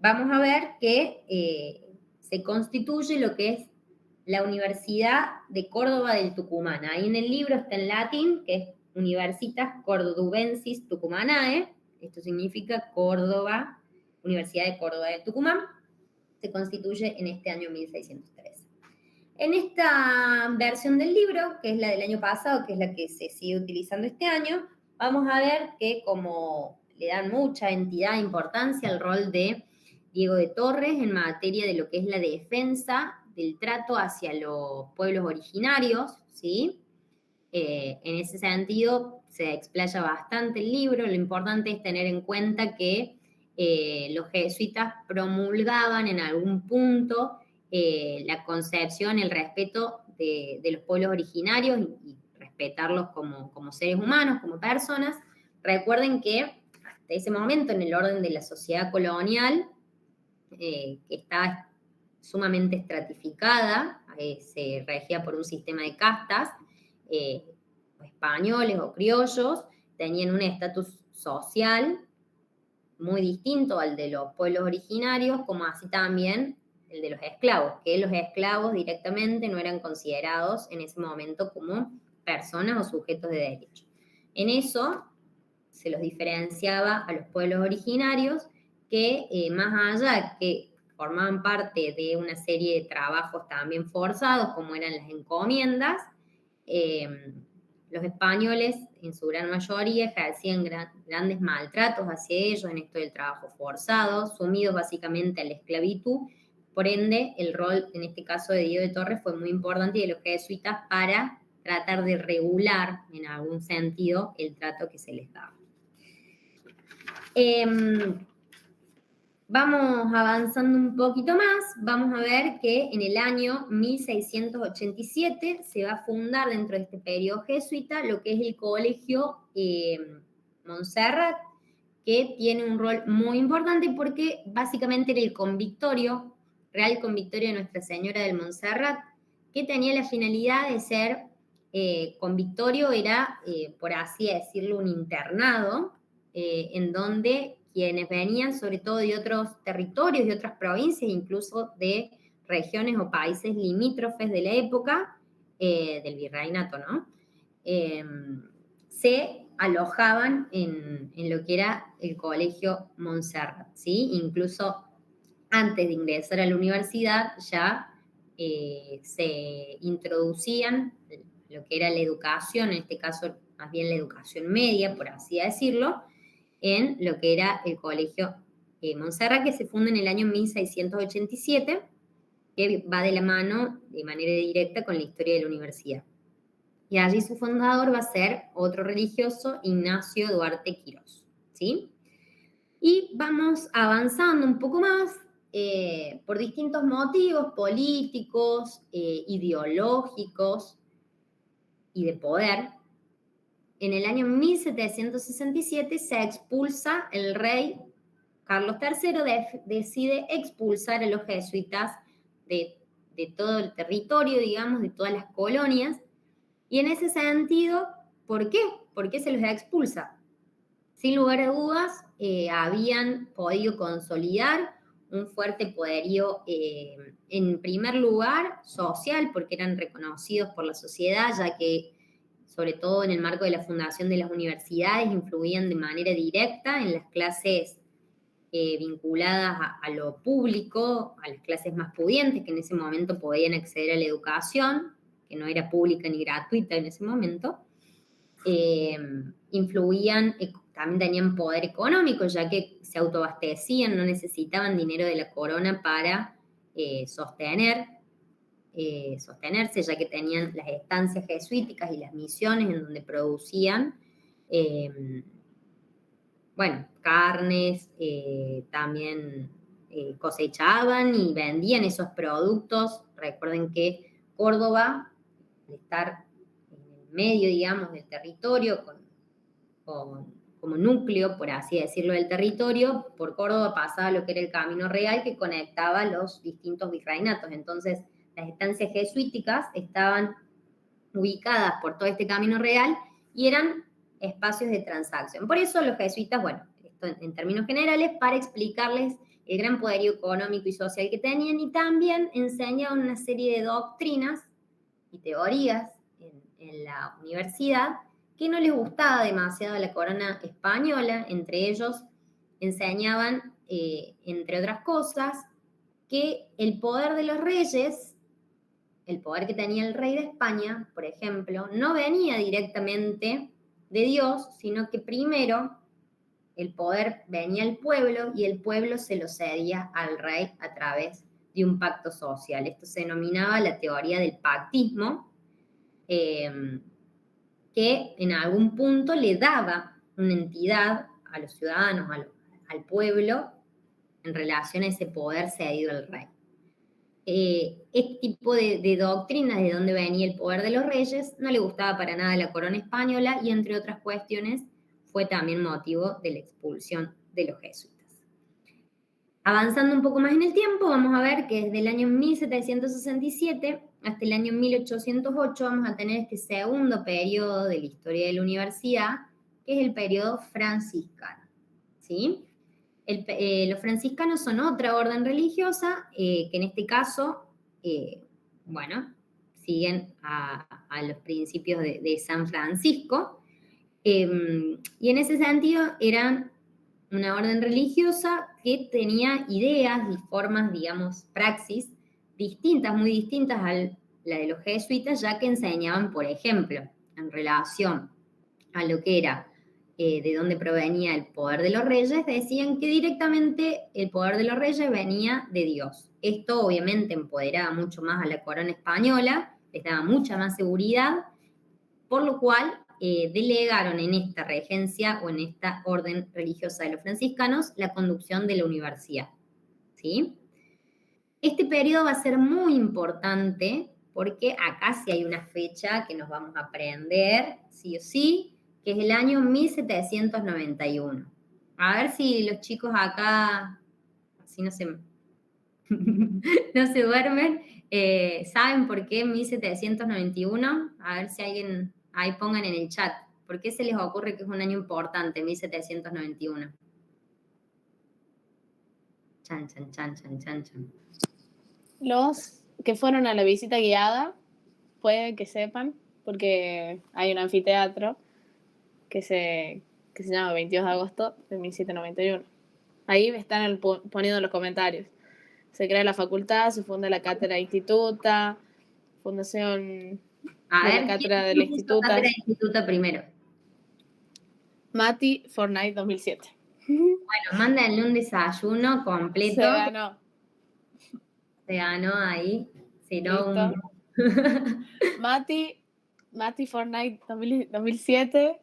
Vamos a ver que se constituye lo que es la Universidad de Córdoba del Tucumán. Ahí en el libro está en latín, que es Universitas Cordobensis Tucumanae. Esto significa Córdoba, Universidad de Córdoba del Tucumán. Se constituye en este año 1613. En esta versión del libro, que es la del año pasado, que es la que se sigue utilizando este año, vamos a ver que como le dan mucha entidad e importancia al rol de Diego de Torres en materia de lo que es la defensa del trato hacia los pueblos originarios, ¿sí? En ese sentido, se explaya bastante el libro. Lo importante es tener en cuenta que los jesuitas promulgaban en algún punto la concepción, el respeto de los pueblos originarios y respetarlos como seres humanos, como personas. Recuerden que hasta ese momento, en el orden de la sociedad colonial, que estaba sumamente estratificada, se regía por un sistema de castas, españoles o criollos tenían un estatus social muy distinto al de los pueblos originarios, como así también el de los esclavos, que los esclavos directamente no eran considerados en ese momento como personas o sujetos de derecho. En eso se los diferenciaba a los pueblos originarios que más allá que formaban parte de una serie de trabajos también forzados, como eran las encomiendas, los españoles, en su gran mayoría, ejercían grandes maltratos hacia ellos en esto del trabajo forzado, sumidos básicamente a la esclavitud. Por ende, el rol, en este caso de Diego de Torres, fue muy importante y de los jesuitas para tratar de regular, en algún sentido, el trato que se les daba. Vamos avanzando un poquito más, vamos a ver que en el año 1687 se va a fundar dentro de este periodo jesuita lo que es el Colegio Montserrat, que tiene un rol muy importante porque básicamente era el convictorio, Real Convictorio de Nuestra Señora del Montserrat, que tenía la finalidad de ser convictorio, era, por así decirlo, un internado, en donde quienes venían sobre todo de otros territorios, de otras provincias, incluso de regiones o países limítrofes de la época, del virreinato, ¿no? Se alojaban en lo que era el Colegio Montserrat, ¿sí? Incluso antes de ingresar a la universidad ya se introducían lo que era la educación, en este caso más bien la educación media, por así decirlo, en lo que era el Colegio Montserrat, que se funda en el año 1687, que va de la mano de manera directa con la historia de la universidad. Y allí su fundador va a ser otro religioso, Ignacio Duarte Quirós, ¿sí? Y vamos avanzando un poco más por distintos motivos políticos, ideológicos y de poder. En el año 1767 se expulsa el rey Carlos III, decide expulsar a los jesuitas de todo el territorio, digamos, de todas las colonias. Y en ese sentido, ¿por qué? ¿Por qué se los expulsa? Sin lugar a dudas, habían podido consolidar un fuerte poderío, en primer lugar, social, porque eran reconocidos por la sociedad, ya que sobre todo en el marco de la fundación de las universidades, influían de manera directa en las clases vinculadas a lo público, a las clases más pudientes que en ese momento podían acceder a la educación, que no era pública ni gratuita en ese momento. Influían, también tenían poder económico, ya que se autoabastecían, no necesitaban dinero de la corona para sostenerse, ya que tenían las estancias jesuíticas y las misiones en donde producían, carnes, también cosechaban y vendían esos productos. Recuerden que Córdoba, al estar en el medio, digamos, del territorio, como núcleo, por así decirlo, del territorio, por Córdoba pasaba lo que era el Camino Real que conectaba los distintos virreinatos. Entonces, las estancias jesuíticas estaban ubicadas por todo este Camino Real y eran espacios de transacción. Por eso los jesuitas, esto en términos generales, para explicarles el gran poderío económico y social que tenían, y también enseñaban una serie de doctrinas y teorías en la universidad que no les gustaba demasiado a la corona española. Entre ellos enseñaban, entre otras cosas, que el poder de los reyes, el poder que tenía el rey de España, por ejemplo, no venía directamente de Dios, sino que primero el poder venía al pueblo y el pueblo se lo cedía al rey a través de un pacto social. Esto se denominaba la teoría del pactismo, que en algún punto le daba una entidad a los ciudadanos, al pueblo, en relación a ese poder cedido al rey. Este tipo de doctrinas de dónde venía el poder de los reyes no le gustaba para nada a la corona española y, entre otras cuestiones, fue también motivo de la expulsión de los jesuitas. Avanzando un poco más en el tiempo, vamos a ver que desde el año 1767 hasta el año 1808 vamos a tener este segundo periodo de la historia de la universidad, que es el periodo franciscano, ¿sí? Los franciscanos son otra orden religiosa que en este caso, siguen a los principios de San Francisco, y en ese sentido eran una orden religiosa que tenía ideas y formas, digamos, praxis distintas, muy distintas a la de los jesuitas, ya que enseñaban, por ejemplo, en relación a lo que era de dónde provenía el poder de los reyes, decían que directamente el poder de los reyes venía de Dios. Esto obviamente empoderaba mucho más a la corona española, les daba mucha más seguridad, por lo cual delegaron en esta regencia o en esta orden religiosa de los franciscanos la conducción de la universidad, ¿sí? Este periodo va a ser muy importante porque acá sí hay una fecha que nos vamos a aprender, sí o sí, que es el año 1791. A ver si los chicos acá, así no se duermen, ¿saben por qué 1791? A ver si alguien ahí pongan en el chat. ¿Por qué se les ocurre que es un año importante, 1791? Chan, chan, chan, chan, chan, chan. Los que fueron a la visita guiada pueden que sepan, porque hay un anfiteatro que se llama 22 de agosto de 1791. Ahí están poniendo los comentarios. Se crea la facultad, se funda la cátedra instituta, fundación A de ver, la cátedra de la ¿quién puso instituta. cátedra de instituta primero? Mati Fortnite 2007. Bueno, mándenle un desayuno completo. Se ganó. Se ganó ahí. Si no, Mati Fortnite 2007.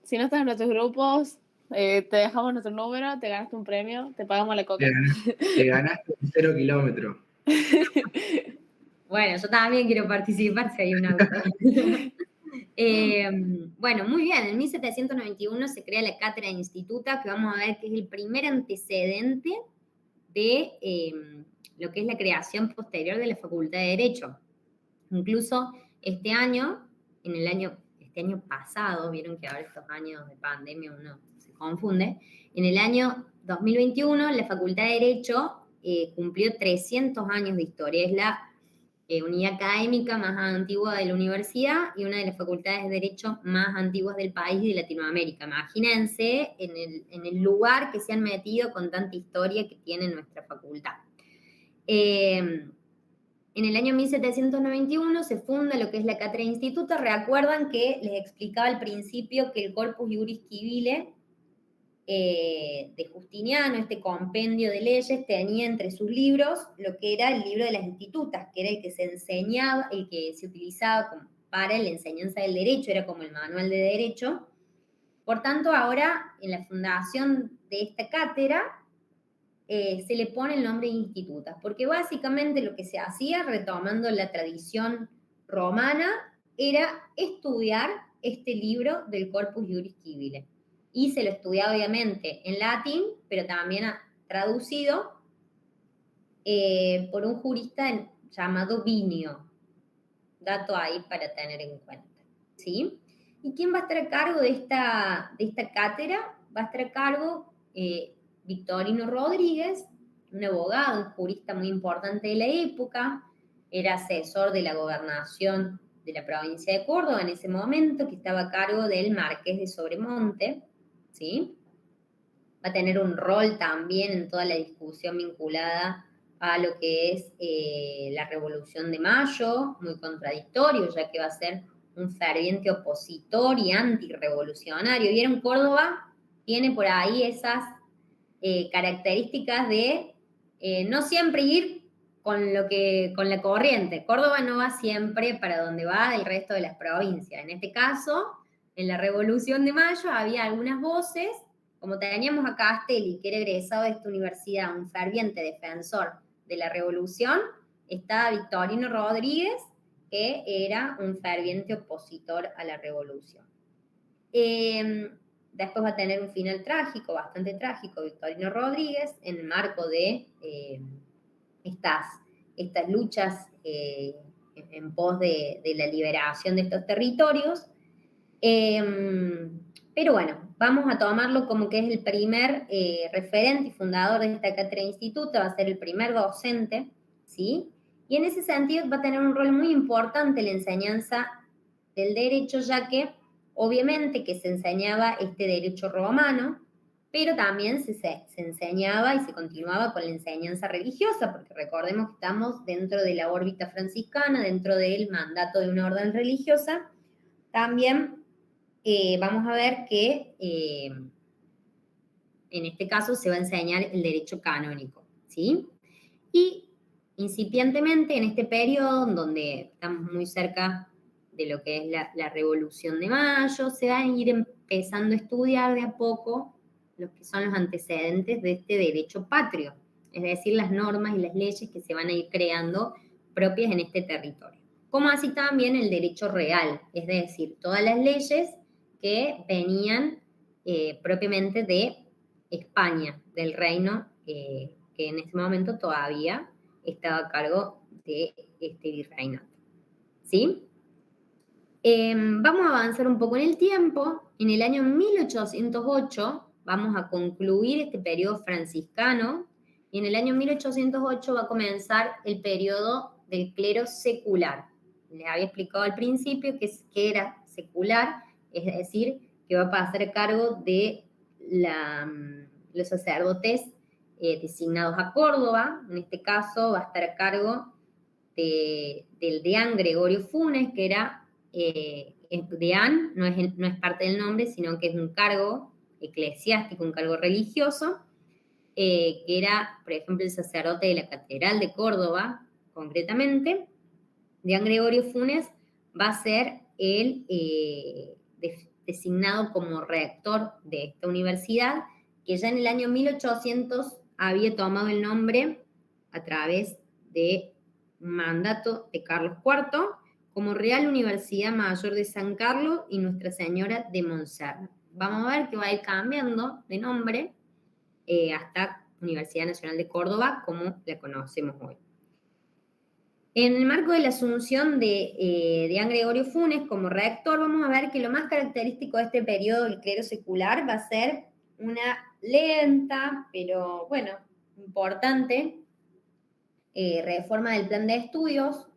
Si no estás en nuestros grupos, te dejamos nuestro número, te ganaste un premio, te pagamos la coca. Te ganaste un 0 kilómetro. Bueno, yo también quiero participar si hay un auto. Bueno, muy bien, en 1791 se crea la cátedra de instituta, que vamos a ver que es el primer antecedente de lo que es la creación posterior de la Facultad de Derecho. Incluso este año pasado, vieron que ahora estos años de pandemia uno se confunde, en el año 2021 la Facultad de Derecho cumplió 300 años de historia. Es la unidad académica más antigua de la universidad y una de las facultades de Derecho más antiguas del país y de Latinoamérica. Imagínense en el lugar que se han metido con tanta historia que tiene nuestra facultad. En el año 1791 se funda lo que es la Cátedra de Instituto. Recuerdan que les explicaba al principio que el Corpus Juris Civile de Justiniano, este compendio de leyes, tenía entre sus libros lo que era el libro de las institutas, que era el que se enseñaba, el que se utilizaba para la enseñanza del derecho, era como el manual de derecho. Por tanto, ahora en la fundación de esta cátedra se le pone el nombre de institutas, porque básicamente lo que se hacía, retomando la tradición romana, era estudiar este libro del Corpus Juris Civile. Y se lo estudiaba obviamente en latín, pero también traducido por un jurista llamado Vinio. Dato ahí para tener en cuenta, ¿sí? ¿Y quién va a estar a cargo de esta cátedra? Va a estar a cargo Victorino Rodríguez, un abogado, un jurista muy importante de la época, era asesor de la gobernación de la provincia de Córdoba en ese momento, que estaba a cargo del Marqués de Sobremonte, ¿sí? Va a tener un rol también en toda la discusión vinculada a lo que es la Revolución de Mayo, muy contradictorio, ya que va a ser un ferviente opositor y antirrevolucionario. ¿Vieron? Córdoba tiene por ahí esas características de no siempre ir con la corriente. Córdoba no va siempre para donde va el resto de las provincias. En este caso, en la Revolución de Mayo había algunas voces, como teníamos a Castelli, que era egresado de esta universidad, un ferviente defensor de la Revolución, estaba Victorino Rodríguez, que era un ferviente opositor a la Revolución. Después va a tener un final trágico, bastante trágico, Victorino Rodríguez, en el marco de estas luchas en pos de la liberación de estos territorios. Pero bueno, vamos a tomarlo como que es el primer referente y fundador de esta cátedra de instituto, va a ser el primer docente, ¿sí? Y en ese sentido va a tener un rol muy importante en la enseñanza del derecho, ya que obviamente que se enseñaba este derecho romano, pero también se enseñaba y se continuaba con la enseñanza religiosa, porque recordemos que estamos dentro de la órbita franciscana, dentro del mandato de una orden religiosa. También vamos a ver que en este caso se va a enseñar el derecho canónico, ¿sí? Y incipientemente en este periodo, donde estamos muy cerca de lo que es la Revolución de Mayo, se van a ir empezando a estudiar de a poco los que son los antecedentes de este derecho patrio, es decir, las normas y las leyes que se van a ir creando propias en este territorio. Como así también el derecho real, es decir, todas las leyes que venían propiamente de España, del reino que en ese momento todavía estaba a cargo de este virreinato. ¿Sí? Vamos a avanzar un poco en el tiempo. En el año 1808 vamos a concluir este periodo franciscano y en el año 1808 va a comenzar el periodo del clero secular. Les había explicado al principio que era secular, es decir, que va a pasar a cargo de los sacerdotes designados a Córdoba. En este caso va a estar a cargo del deán Gregorio Funes, que era deán, no es parte del nombre, sino que es un cargo eclesiástico, un cargo religioso, que era, por ejemplo, el sacerdote de la Catedral de Córdoba, concretamente. Deán Gregorio Funes va a ser el designado como rector de esta universidad, que ya en el año 1800 había tomado el nombre a través de un mandato de Carlos IV como Real Universidad Mayor de San Carlos y Nuestra Señora de Montserrat. Vamos a ver que va a ir cambiando de nombre hasta Universidad Nacional de Córdoba, como la conocemos hoy. En el marco de la asunción de Deán Gregorio Funes como rector, vamos a ver que lo más característico de este periodo del clero secular va a ser una lenta, pero bueno, importante reforma del plan de estudios.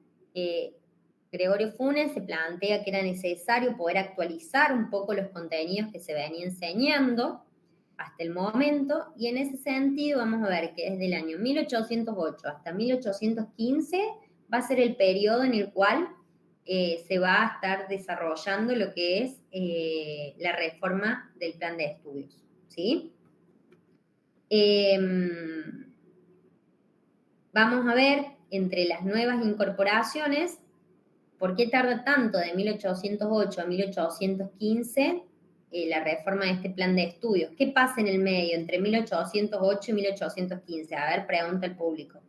Gregorio Funes se plantea que era necesario poder actualizar un poco los contenidos que se venían enseñando hasta el momento, y en ese sentido vamos a ver que desde el año 1808 hasta 1815 va a ser el periodo en el cual se va a estar desarrollando lo que es la reforma del plan de estudios, ¿sí? Vamos a ver entre las nuevas incorporaciones por qué tarda tanto de 1808 a 1815 la reforma de este plan de estudios. ¿Qué pasa en el medio entre 1808 y 1815? A ver, pregunta el público.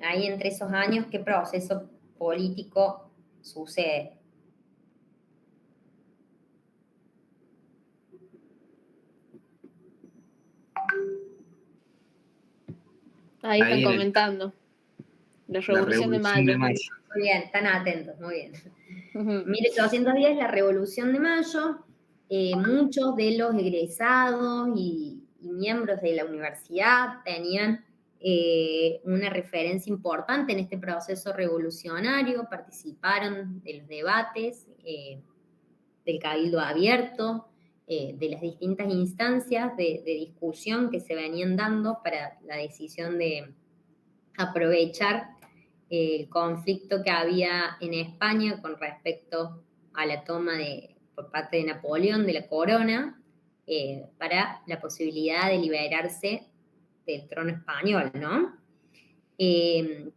Ahí entre esos años, ¿qué proceso político sucede? Ahí están comentando. La Revolución de Mayo. Muy bien, están atentos, muy bien. 1810, la Revolución de Mayo. Muchos de los egresados y miembros de la universidad tenían una referencia importante en este proceso revolucionario, participaron de los debates, del cabildo abierto, de las distintas instancias de discusión que se venían dando para la decisión de aprovechar el conflicto que había en España con respecto a la toma por parte de Napoleón de la corona, para la posibilidad de liberarse del trono español, ¿no?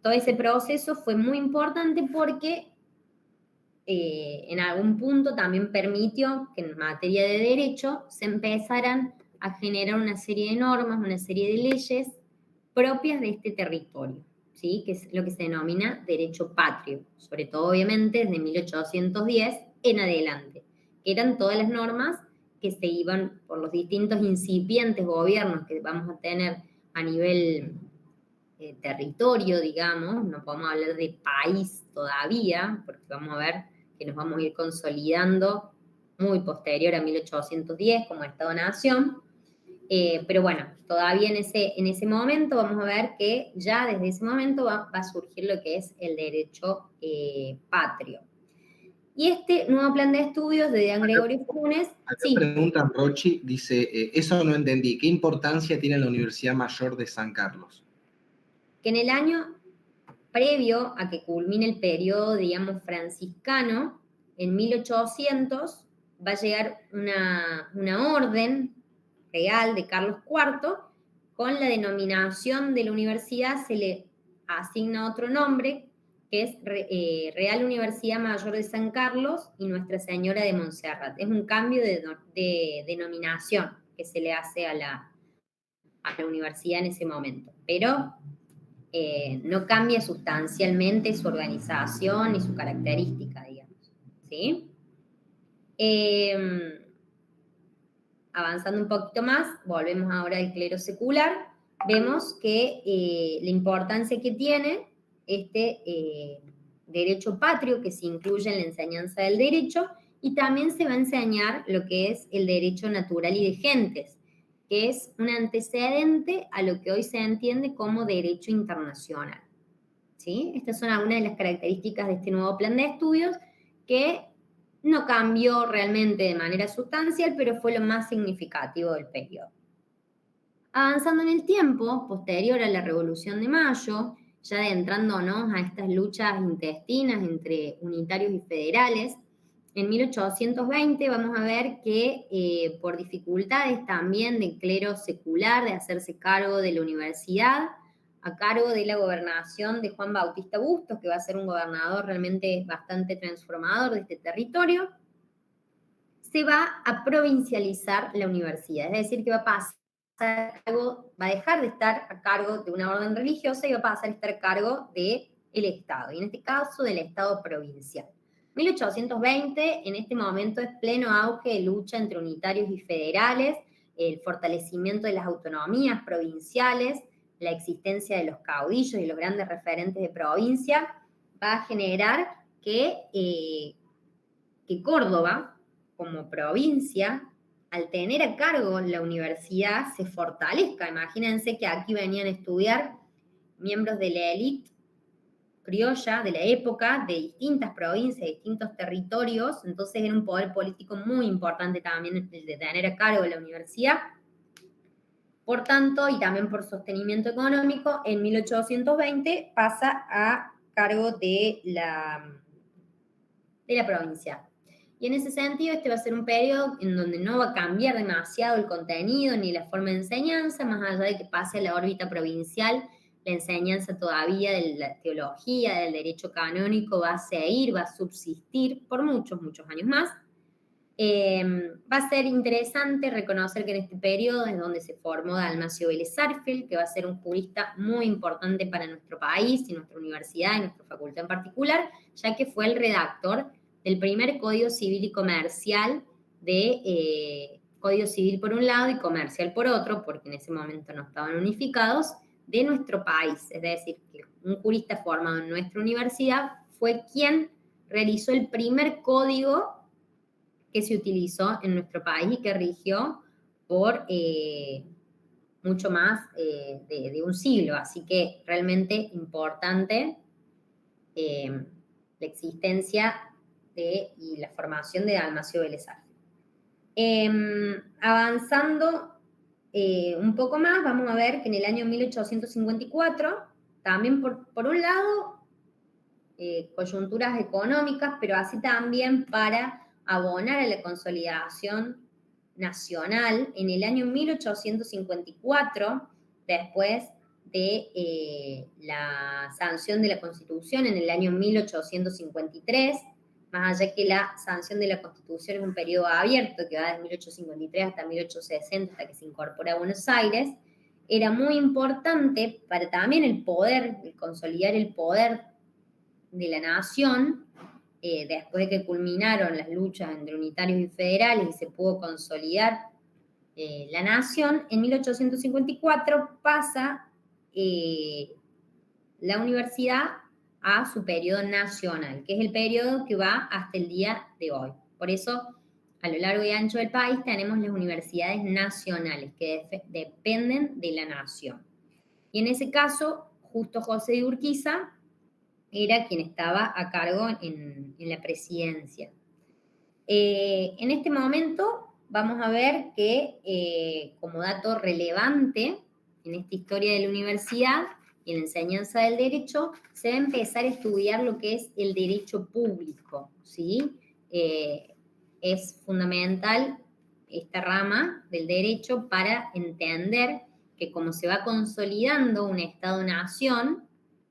Todo ese proceso fue muy importante porque en algún punto también permitió que en materia de derecho se empezaran a generar una serie de normas, una serie de leyes propias de este territorio, ¿sí? Que es lo que se denomina derecho patrio, sobre todo obviamente desde 1810 en adelante, que eran todas las normas que se iban por los distintos incipientes gobiernos que vamos a tener a nivel territorio, digamos, no podemos hablar de país todavía, porque vamos a ver que nos vamos a ir consolidando muy posterior a 1810 como Estado-Nación, pero bueno, todavía en ese momento vamos a ver que ya desde ese momento va a surgir lo que es el derecho patrio. Y este nuevo plan de estudios de Dean Gregorio Funes, Acá sí, preguntan, Rochi, dice, eso no entendí, ¿qué importancia tiene la Universidad Mayor de San Carlos? que en el año previo a que culmine el periodo, digamos, franciscano, en 1800 va a llegar una orden real de Carlos IV, con la denominación de la universidad se le asigna otro nombre, que es Real Universidad Mayor de San Carlos y Nuestra Señora de Montserrat. Es un cambio de denominación que se le hace a la universidad en ese momento, pero no cambia sustancialmente su organización y su característica, digamos, ¿sí? Avanzando un poquito más, volvemos ahora al clero secular, vemos que la importancia que tiene este derecho patrio que se incluye en la enseñanza del derecho, y también se va a enseñar lo que es el derecho natural y de gentes, que es un antecedente a lo que hoy se entiende como derecho internacional, ¿sí? Estas son algunas de las características de este nuevo plan de estudios que no cambió realmente de manera sustancial, pero fue lo más significativo del periodo. Avanzando en el tiempo, posterior a la Revolución de Mayo, ya adentrándonos a estas luchas intestinas entre unitarios y federales, en 1820 vamos a ver que por dificultades también del clero secular de hacerse cargo de la universidad, a cargo de la gobernación de Juan Bautista Bustos, que va a ser un gobernador realmente bastante transformador de este territorio, se va a provincializar la universidad, es decir, que va a pasar va a dejar de estar a cargo de una orden religiosa y va a pasar a estar a cargo del Estado, y en este caso del Estado provincial. 1820, en este momento es pleno auge de lucha entre unitarios y federales, el fortalecimiento de las autonomías provinciales, la existencia de los caudillos y los grandes referentes de provincia, va a generar que Córdoba, como provincia, al tener a cargo la universidad, se fortalezca. Imagínense que aquí venían a estudiar miembros de la élite criolla de la época, de distintas provincias, de distintos territorios, entonces era un poder político muy importante también el de tener a cargo la universidad. Por tanto, y también por sostenimiento económico, en 1820 pasa a cargo de la provincia. Y en ese sentido, este va a ser un periodo en donde no va a cambiar demasiado el contenido ni la forma de enseñanza, más allá de que pase a la órbita provincial, la enseñanza todavía de la teología, del derecho canónico va a seguir, va a subsistir por muchos, muchos años más. Va a ser interesante reconocer que en este periodo es donde se formó Dalmacio Vélez Sarsfield, que va a ser un jurista muy importante para nuestro país y nuestra universidad y nuestra facultad en particular, ya que fue el redactor del primer Código Civil y Comercial Código Civil por un lado y comercial por otro, porque en ese momento no estaban unificados, de nuestro país. Es decir, que un jurista formado en nuestra universidad fue quien realizó el primer código que se utilizó en nuestro país y que rigió por mucho más de un siglo. Así que realmente importante la existencia y la formación de Dalmacio Vélez Sarsfield. Avanzando un poco más, vamos a ver que en el año 1854, también por un lado, coyunturas económicas, pero así también para abonar a la consolidación nacional, en el año 1854, después de la sanción de la Constitución en el año 1853, más allá que la sanción de la Constitución es un periodo abierto que va desde 1853 hasta 1860, hasta que se incorpora a Buenos Aires, era muy importante para también el poder, el consolidar el poder de la nación, después de que culminaron las luchas entre unitarios y federales y se pudo consolidar la nación. En 1854 pasa la universidad a su periodo nacional, que es el periodo que va hasta el día de hoy. Por eso, a lo largo y ancho del país tenemos las universidades nacionales que dependen de la nación. Y en ese caso, Justo José de Urquiza era quien estaba a cargo en la presidencia. En este momento vamos a ver que como dato relevante en esta historia de la universidad y en la enseñanza del derecho, se va a empezar a estudiar lo que es el derecho público, ¿sí? Es fundamental esta rama del derecho para entender que como se va consolidando un Estado-nación,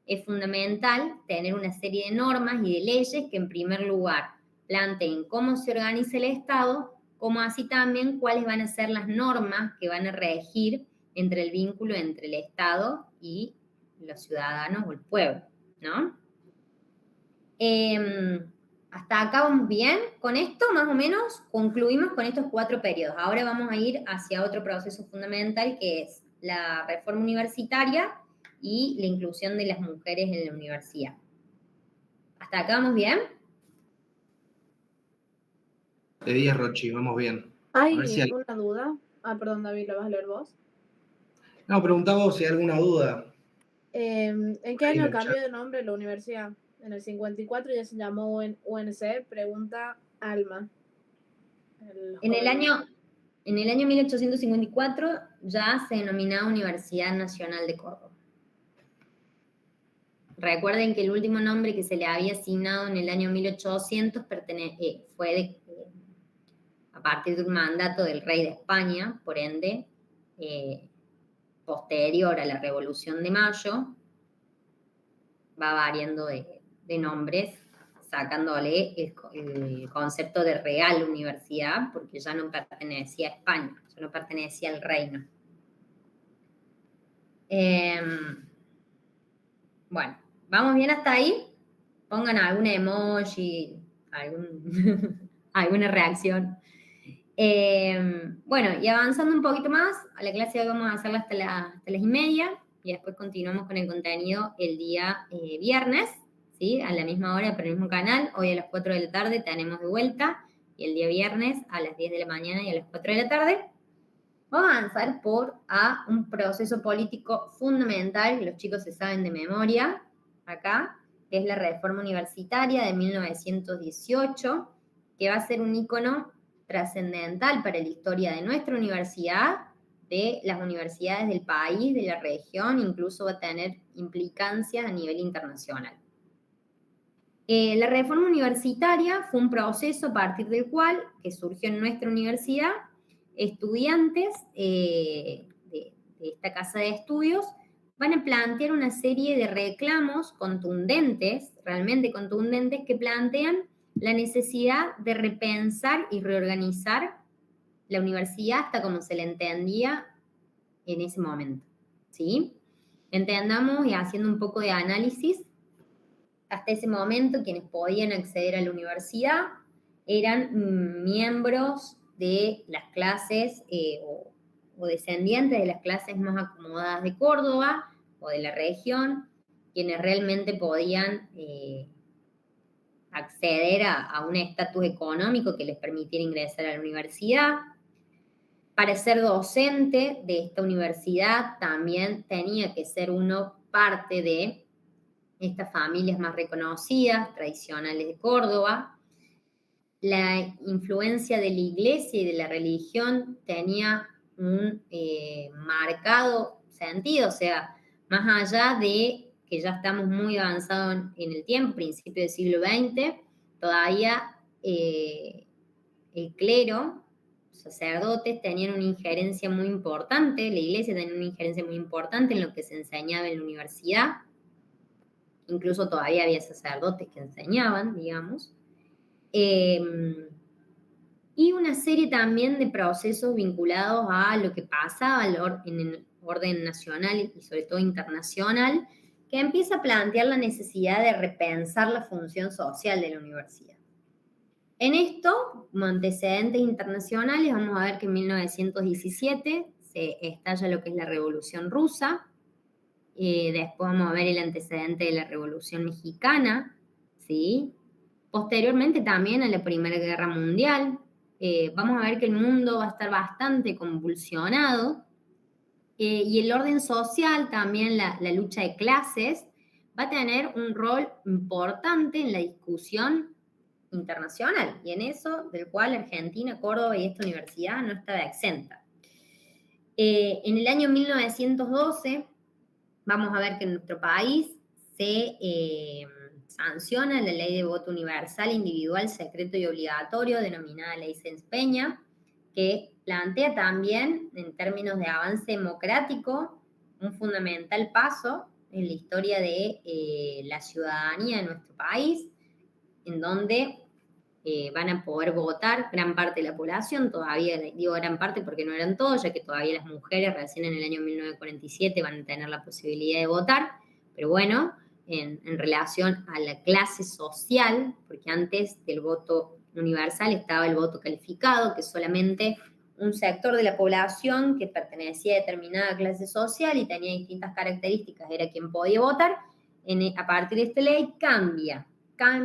es fundamental tener una serie de normas y de leyes que en primer lugar planteen cómo se organiza el Estado, como así también cuáles van a ser las normas que van a regir entre el vínculo entre el Estado y los ciudadanos o el pueblo, ¿no? Hasta acá vamos bien. Con esto, más o menos, concluimos con estos 4 periodos. Ahora vamos a ir hacia otro proceso fundamental, que es la reforma universitaria y la inclusión de las mujeres en la universidad. ¿Hasta acá vamos bien? De 10, Rochi, vamos bien. Hay ver si hay- una duda. Ah, perdón, David, ¿lo vas a leer vos? No, preguntaba vos si hay alguna duda. ¿En qué Ahí año lo cambió de nombre la universidad? En el 54 ya se llamó UNC, pregunta Alma. En el año 1854 ya se denominaba Universidad Nacional de Córdoba. Recuerden que el último nombre que se le había asignado en el año 1800 fue a partir de un mandato del rey de España, por ende, posterior a la Revolución de Mayo, va variando de nombres, sacándole el concepto de Real Universidad, porque ya no pertenecía a España, ya no pertenecía al reino. Bueno, ¿vamos bien hasta ahí? Pongan algún emoji, alguna reacción. Bueno, y avanzando un poquito más, a la clase de hoy vamos a hacerla hasta las 1:30 y después continuamos con el contenido el día viernes, ¿sí? A la misma hora, pero el mismo canal. Hoy a las 4 de la tarde tenemos de vuelta y el día viernes a las 10 de la mañana y a las 4 de la tarde. Vamos a avanzar a un proceso político fundamental que los chicos se saben de memoria acá, que es la reforma universitaria de 1918, que va a ser un ícono trascendental para la historia de nuestra universidad, de las universidades del país, de la región, incluso va a tener implicancias a nivel internacional. La reforma universitaria fue un proceso a partir del cual, que surgió en nuestra universidad, estudiantes de esta casa de estudios van a plantear una serie de reclamos contundentes, realmente contundentes, que plantean la necesidad de repensar y reorganizar la universidad hasta como se la entendía en ese momento, ¿sí? Entendamos, y haciendo un poco de análisis, hasta ese momento quienes podían acceder a la universidad eran miembros de las clases o descendientes de las clases más acomodadas de Córdoba o de la región, quienes realmente podían acceder a un estatus económico que les permitiera ingresar a la universidad. Para ser docente de esta universidad también tenía que ser uno parte de estas familias más reconocidas, tradicionales de Córdoba. La influencia de la iglesia y de la religión tenía un marcado sentido, o sea, más allá de que ya estamos muy avanzados en el tiempo, principio del siglo XX, todavía el clero, sacerdotes tenían una injerencia muy importante, la iglesia tenía una injerencia muy importante en lo que se enseñaba en la universidad. Incluso todavía había sacerdotes que enseñaban, digamos. Y una serie también de procesos vinculados a lo que pasaba en el orden nacional y sobre todo internacional, que empieza a plantear la necesidad de repensar la función social de la universidad. En esto, como antecedentes internacionales, vamos a ver que en 1917 se estalla lo que es la Revolución Rusa. Después vamos a ver el antecedente de la Revolución Mexicana, ¿sí? Posteriormente también a la Primera Guerra Mundial. Vamos a ver que el mundo va a estar bastante convulsionado. Y el orden social, también la lucha de clases, va a tener un rol importante en la discusión internacional, y en eso del cual Argentina, Córdoba y esta universidad no estaba exenta. En el año 1912 vamos a ver que en nuestro país se sanciona la ley de voto universal, individual, secreto y obligatorio, denominada Ley Sáenz-Peña, que plantea también, en términos de avance democrático, un fundamental paso en la historia de la ciudadanía de nuestro país, en donde van a poder votar gran parte de la población, todavía digo gran parte porque no eran todos, ya que todavía las mujeres recién en el año 1947 van a tener la posibilidad de votar, pero bueno, en relación a la clase social, porque antes del voto universal estaba el voto calificado, que solamente un sector de la población que pertenecía a determinada clase social y tenía distintas características era quien podía votar. A partir de esta ley cambia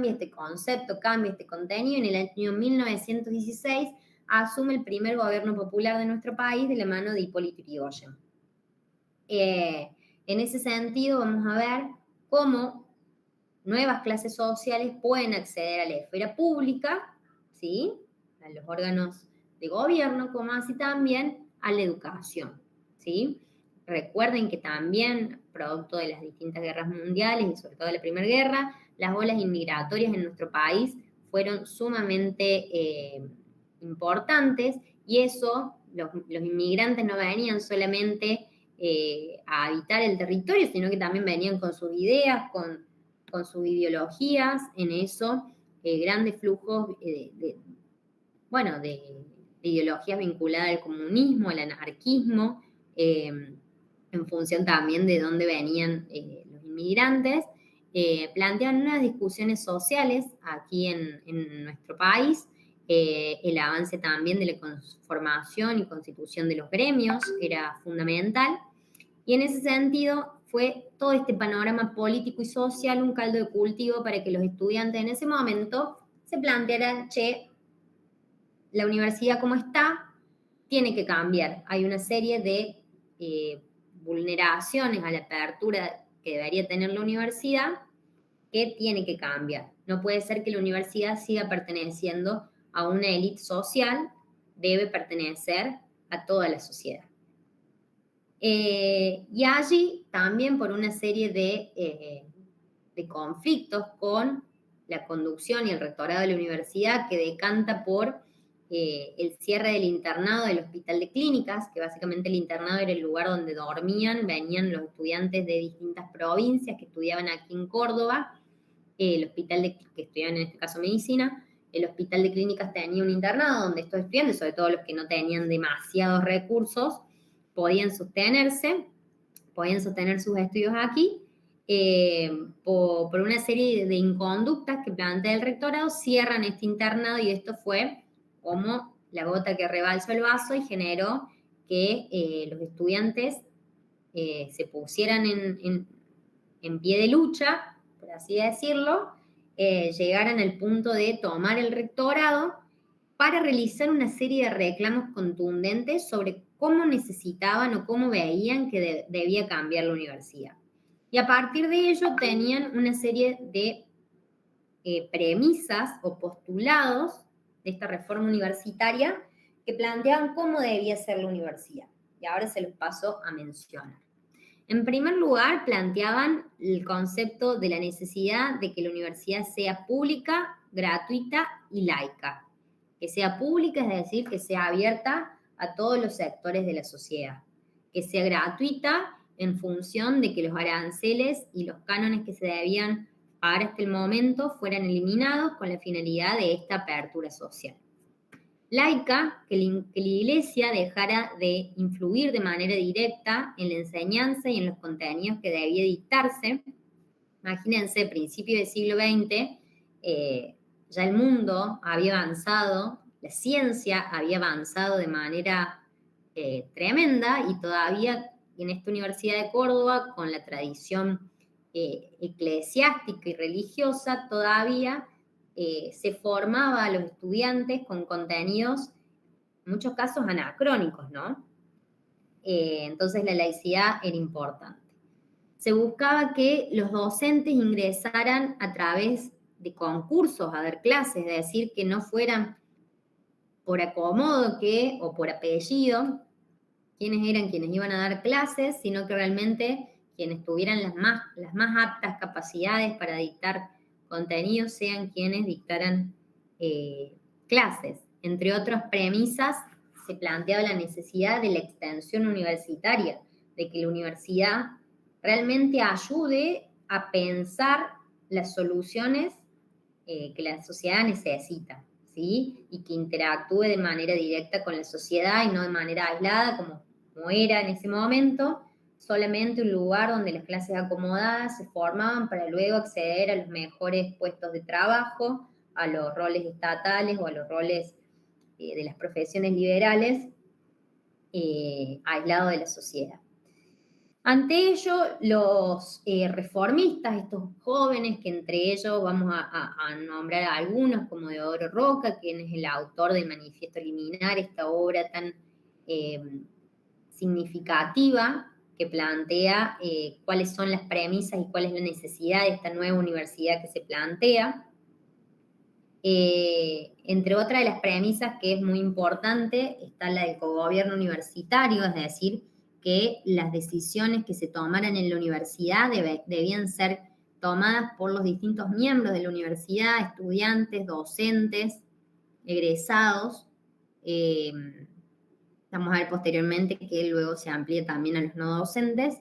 este concepto, cambia este contenido. En el año 1916 asume el primer gobierno popular de nuestro país de la mano de Hipólito Yrigoyen. En ese sentido vamos a ver cómo nuevas clases sociales pueden acceder a la esfera pública, ¿sí? A los órganos de gobierno, como así también a la educación, ¿sí? Recuerden que también, producto de las distintas guerras mundiales y sobre todo de la Primera Guerra, las olas inmigratorias en nuestro país fueron sumamente importantes, y eso, los inmigrantes no venían solamente a habitar el territorio, sino que también venían con sus ideas, con sus ideologías. En eso, grandes flujos de ideologías vinculadas al comunismo, al anarquismo, en función también de dónde venían los inmigrantes, plantean unas discusiones sociales aquí en nuestro país, el avance también de la conformación y constitución de los gremios era fundamental, y en ese sentido fue todo este panorama político y social un caldo de cultivo para que los estudiantes en ese momento se plantearan, la universidad como está tiene que cambiar. Hay una serie de vulneraciones a la apertura que debería tener la universidad que tiene que cambiar. No puede ser que la universidad siga perteneciendo a una élite social, debe pertenecer a toda la sociedad. Y allí también por una serie de conflictos con la conducción y el rectorado de la universidad, que decanta por el cierre del internado del Hospital de Clínicas, que básicamente el internado era el lugar donde venían los estudiantes de distintas provincias que estudiaban aquí en Córdoba, que estudiaban en este caso medicina. El Hospital de Clínicas tenía un internado donde estos estudiantes, sobre todo los que no tenían demasiados recursos, podían sostener sus estudios aquí. Por una serie de inconductas que plantea el rectorado, cierran este internado, y esto fue como la gota que rebalsó el vaso y generó que los estudiantes se pusieran en pie de lucha, por así decirlo, llegaran al punto de tomar el rectorado para realizar una serie de reclamos contundentes sobre cómo necesitaban o cómo veían que debía cambiar la universidad. Y a partir de ello tenían una serie de premisas o postulados de esta reforma universitaria que planteaban cómo debía ser la universidad. Y ahora se los paso a mencionar. En primer lugar, planteaban el concepto de la necesidad de que la universidad sea pública, gratuita y laica. que sea pública, es decir, que sea abierta a todos los sectores de la sociedad, que sea gratuita en función de que los aranceles y los cánones que se debían pagar hasta el momento fueran eliminados con la finalidad de esta apertura social. Laica, que la Iglesia dejara de influir de manera directa en la enseñanza y en los contenidos que debía dictarse. Imagínense, principio del siglo XX, ya el mundo había avanzado, la ciencia había avanzado de manera tremenda, y todavía en esta Universidad de Córdoba, con la tradición eclesiástica y religiosa, todavía se formaba a los estudiantes con contenidos, en muchos casos anacrónicos, ¿no? Entonces la laicidad era importante. Se buscaba que los docentes ingresaran a través de concursos a dar clases, es decir, que no fueran por acomodo o por apellido quienes eran quienes iban a dar clases, sino que realmente quienes tuvieran las más aptas capacidades para dictar contenidos sean quienes dictaran clases. Entre otras premisas, se planteaba la necesidad de la extensión universitaria, de que la universidad realmente ayude a pensar las soluciones que la sociedad necesita, ¿sí? Y que interactúe de manera directa con la sociedad y no de manera aislada, como era en ese momento, solamente un lugar donde las clases acomodadas se formaban para luego acceder a los mejores puestos de trabajo, a los roles estatales o a los roles de las profesiones liberales, aislados de la sociedad. Ante ello, los reformistas, estos jóvenes, que entre ellos vamos a nombrar a algunos, como Deodoro Roca, quien es el autor del Manifiesto Liminar, esta obra tan significativa que plantea cuáles son las premisas y cuál es la necesidad de esta nueva universidad que se plantea. Entre otras de las premisas que es muy importante está la del cogobierno universitario, es decir, que las decisiones que se tomaran en la universidad debían ser tomadas por los distintos miembros de la universidad, estudiantes, docentes, egresados. Vamos a ver posteriormente que luego se amplía también a los no docentes.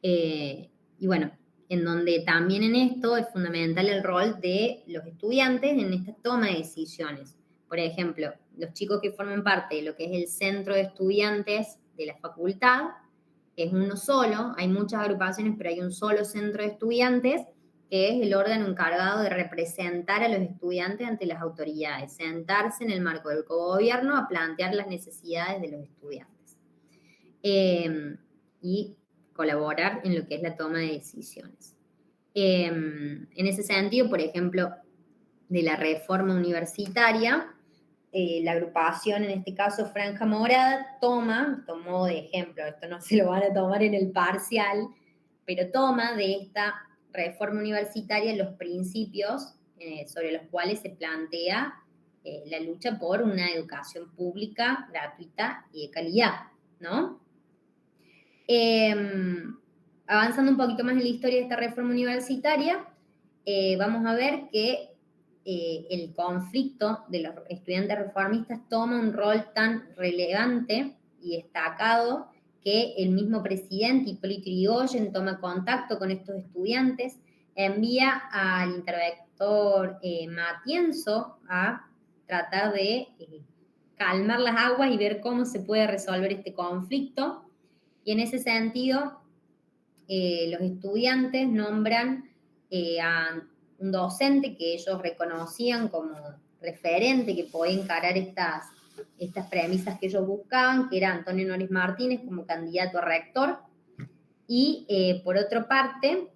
Y bueno, en donde también en esto es fundamental el rol de los estudiantes en esta toma de decisiones. Por ejemplo, los chicos que forman parte de lo que es el centro de estudiantes de la facultad, que es uno solo, hay muchas agrupaciones, pero hay un solo centro de estudiantes, que es el órgano encargado de representar a los estudiantes ante las autoridades, sentarse en el marco del cogobierno a plantear las necesidades de los estudiantes y colaborar en lo que es la toma de decisiones. En ese sentido, por ejemplo, de la reforma universitaria, la agrupación, en este caso Franja Morada, tomó de ejemplo, esto no se lo van a tomar en el parcial, pero toma de esta reforma universitaria los principios sobre los cuales se plantea la lucha por una educación pública, gratuita y de calidad, ¿no? Avanzando un poquito más en la historia de esta reforma universitaria, vamos a ver que el conflicto de los estudiantes reformistas toma un rol tan relevante y destacado que el mismo presidente Hipólito Yrigoyen toma contacto con estos estudiantes, envía al interventor Matienzo a tratar de calmar las aguas y ver cómo se puede resolver este conflicto. Y en ese sentido, los estudiantes nombran a un docente que ellos reconocían como referente, que podía encarar estas premisas que ellos buscaban, que era Antonio Nores Martínez como candidato a rector. Y por otra parte,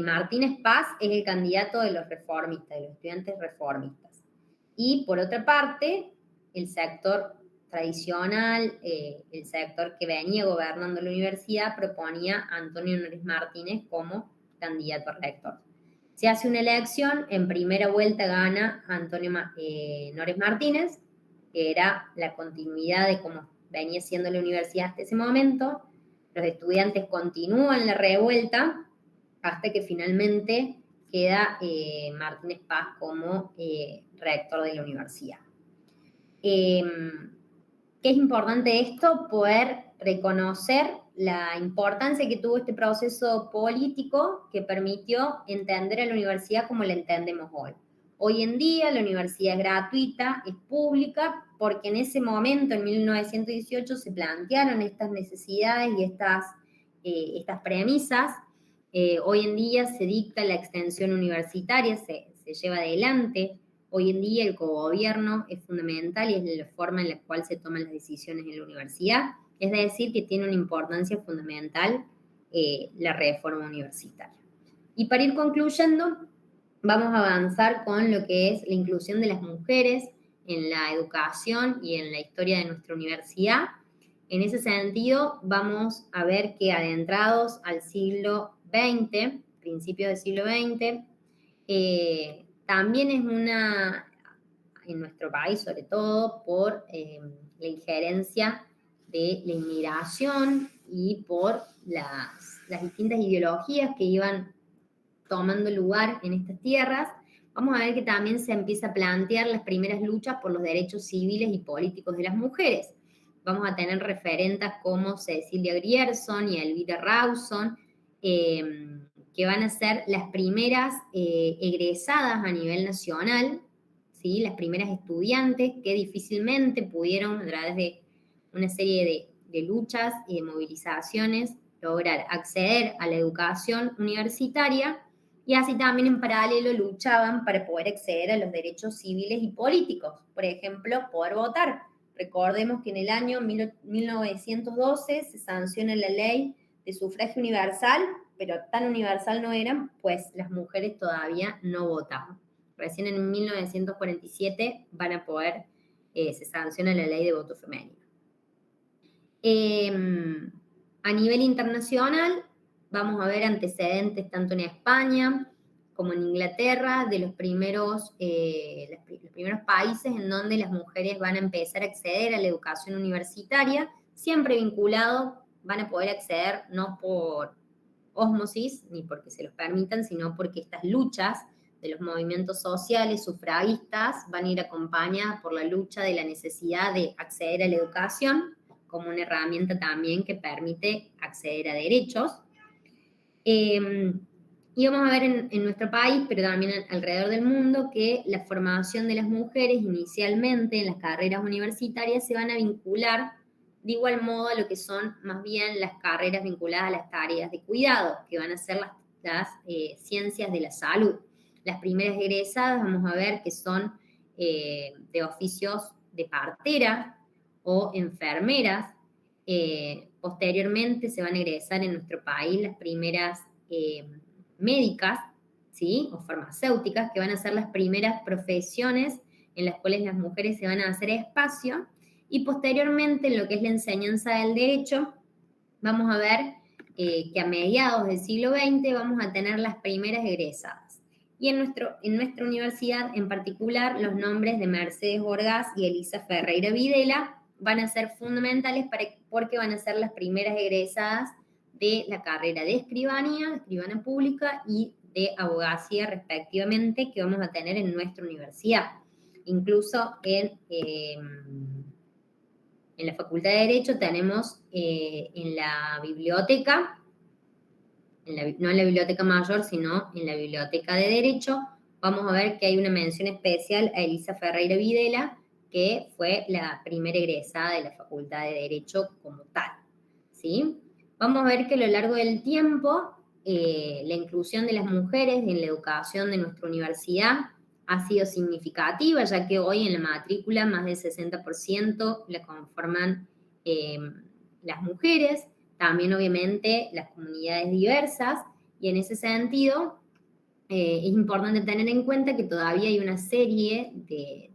Martínez Paz es el candidato de los reformistas, de los estudiantes reformistas. Y por otra parte, el sector tradicional, el sector que venía gobernando la universidad, proponía a Antonio Nores Martínez como candidato a rector. Se hace una elección, en primera vuelta gana Antonio Nores Martínez, que era la continuidad de cómo venía siendo la universidad hasta ese momento. Los estudiantes continúan la revuelta hasta que finalmente queda Martínez Paz como rector de la universidad. ¿Qué es importante esto? Poder reconocer la importancia que tuvo este proceso político que permitió entender a la universidad como la entendemos hoy. Hoy en día la universidad es gratuita, es pública, porque en ese momento, en 1918, se plantearon estas necesidades y estas premisas. Hoy en día se dicta la extensión universitaria, se lleva adelante. Hoy en día el cogobierno es fundamental y es la forma en la cual se toman las decisiones en la universidad. Es decir, que tiene una importancia fundamental la reforma universitaria. Y para ir concluyendo, vamos a avanzar con lo que es la inclusión de las mujeres en la educación y en la historia de nuestra universidad. En ese sentido, vamos a ver que adentrados al siglo XX, principios del siglo XX, también es en nuestro país sobre todo, por la injerencia de la inmigración y por las distintas ideologías que iban tomando lugar en estas tierras, vamos a ver que también se empieza a plantear las primeras luchas por los derechos civiles y políticos de las mujeres. Vamos a tener referentas como Cecilia Grierson y Elvira Rawson, que van a ser las primeras egresadas a nivel nacional, ¿sí? Las primeras estudiantes que difícilmente pudieron, a través de una serie de luchas y de movilizaciones, lograr acceder a la educación universitaria, y así también en paralelo luchaban para poder acceder a los derechos civiles y políticos, por ejemplo, poder votar. Recordemos que en el año 1912 se sanciona la ley de sufragio universal, pero tan universal no era, pues las mujeres todavía no votaban. Recién en 1947 van a poder, se sanciona la ley de voto femenino. A nivel internacional, vamos a ver antecedentes tanto en España como en Inglaterra de los primeros países en donde las mujeres van a empezar a acceder a la educación universitaria, siempre vinculado, van a poder acceder no por ósmosis, ni porque se los permitan, sino porque estas luchas de los movimientos sociales, sufragistas, van a ir acompañadas por la lucha de la necesidad de acceder a la educación como una herramienta también que permite acceder a derechos. Y vamos a ver en nuestro país, pero también alrededor del mundo, que la formación de las mujeres inicialmente en las carreras universitarias se van a vincular de igual modo a lo que son más bien las carreras vinculadas a las tareas de cuidado, que van a ser las ciencias de la salud. Las primeras egresadas vamos a ver que son de oficios de partera o enfermeras. Posteriormente se van a egresar en nuestro país las primeras médicas, ¿sí? O farmacéuticas, que van a ser las primeras profesiones en las cuales las mujeres se van a hacer espacio. Y posteriormente, en lo que es la enseñanza del derecho, vamos a ver que a mediados del siglo XX vamos a tener las primeras egresadas. Y en nuestra universidad en particular, los nombres de Mercedes Borgás y Elisa Ferreira Videla van a ser fundamentales porque van a ser las primeras egresadas de la carrera de escribana pública y de abogacía respectivamente que vamos a tener en nuestra universidad. Incluso en la Facultad de Derecho tenemos en la biblioteca, no en la biblioteca mayor, sino en la biblioteca de Derecho, vamos a ver que hay una mención especial a Elisa Ferreira Videla, que fue la primera egresada de la Facultad de Derecho como tal, ¿sí? Vamos a ver que a lo largo del tiempo, la inclusión de las mujeres en la educación de nuestra universidad ha sido significativa, ya que hoy en la matrícula más del 60% la conforman las mujeres, también obviamente las comunidades diversas, y en ese sentido es importante tener en cuenta que todavía hay una serie de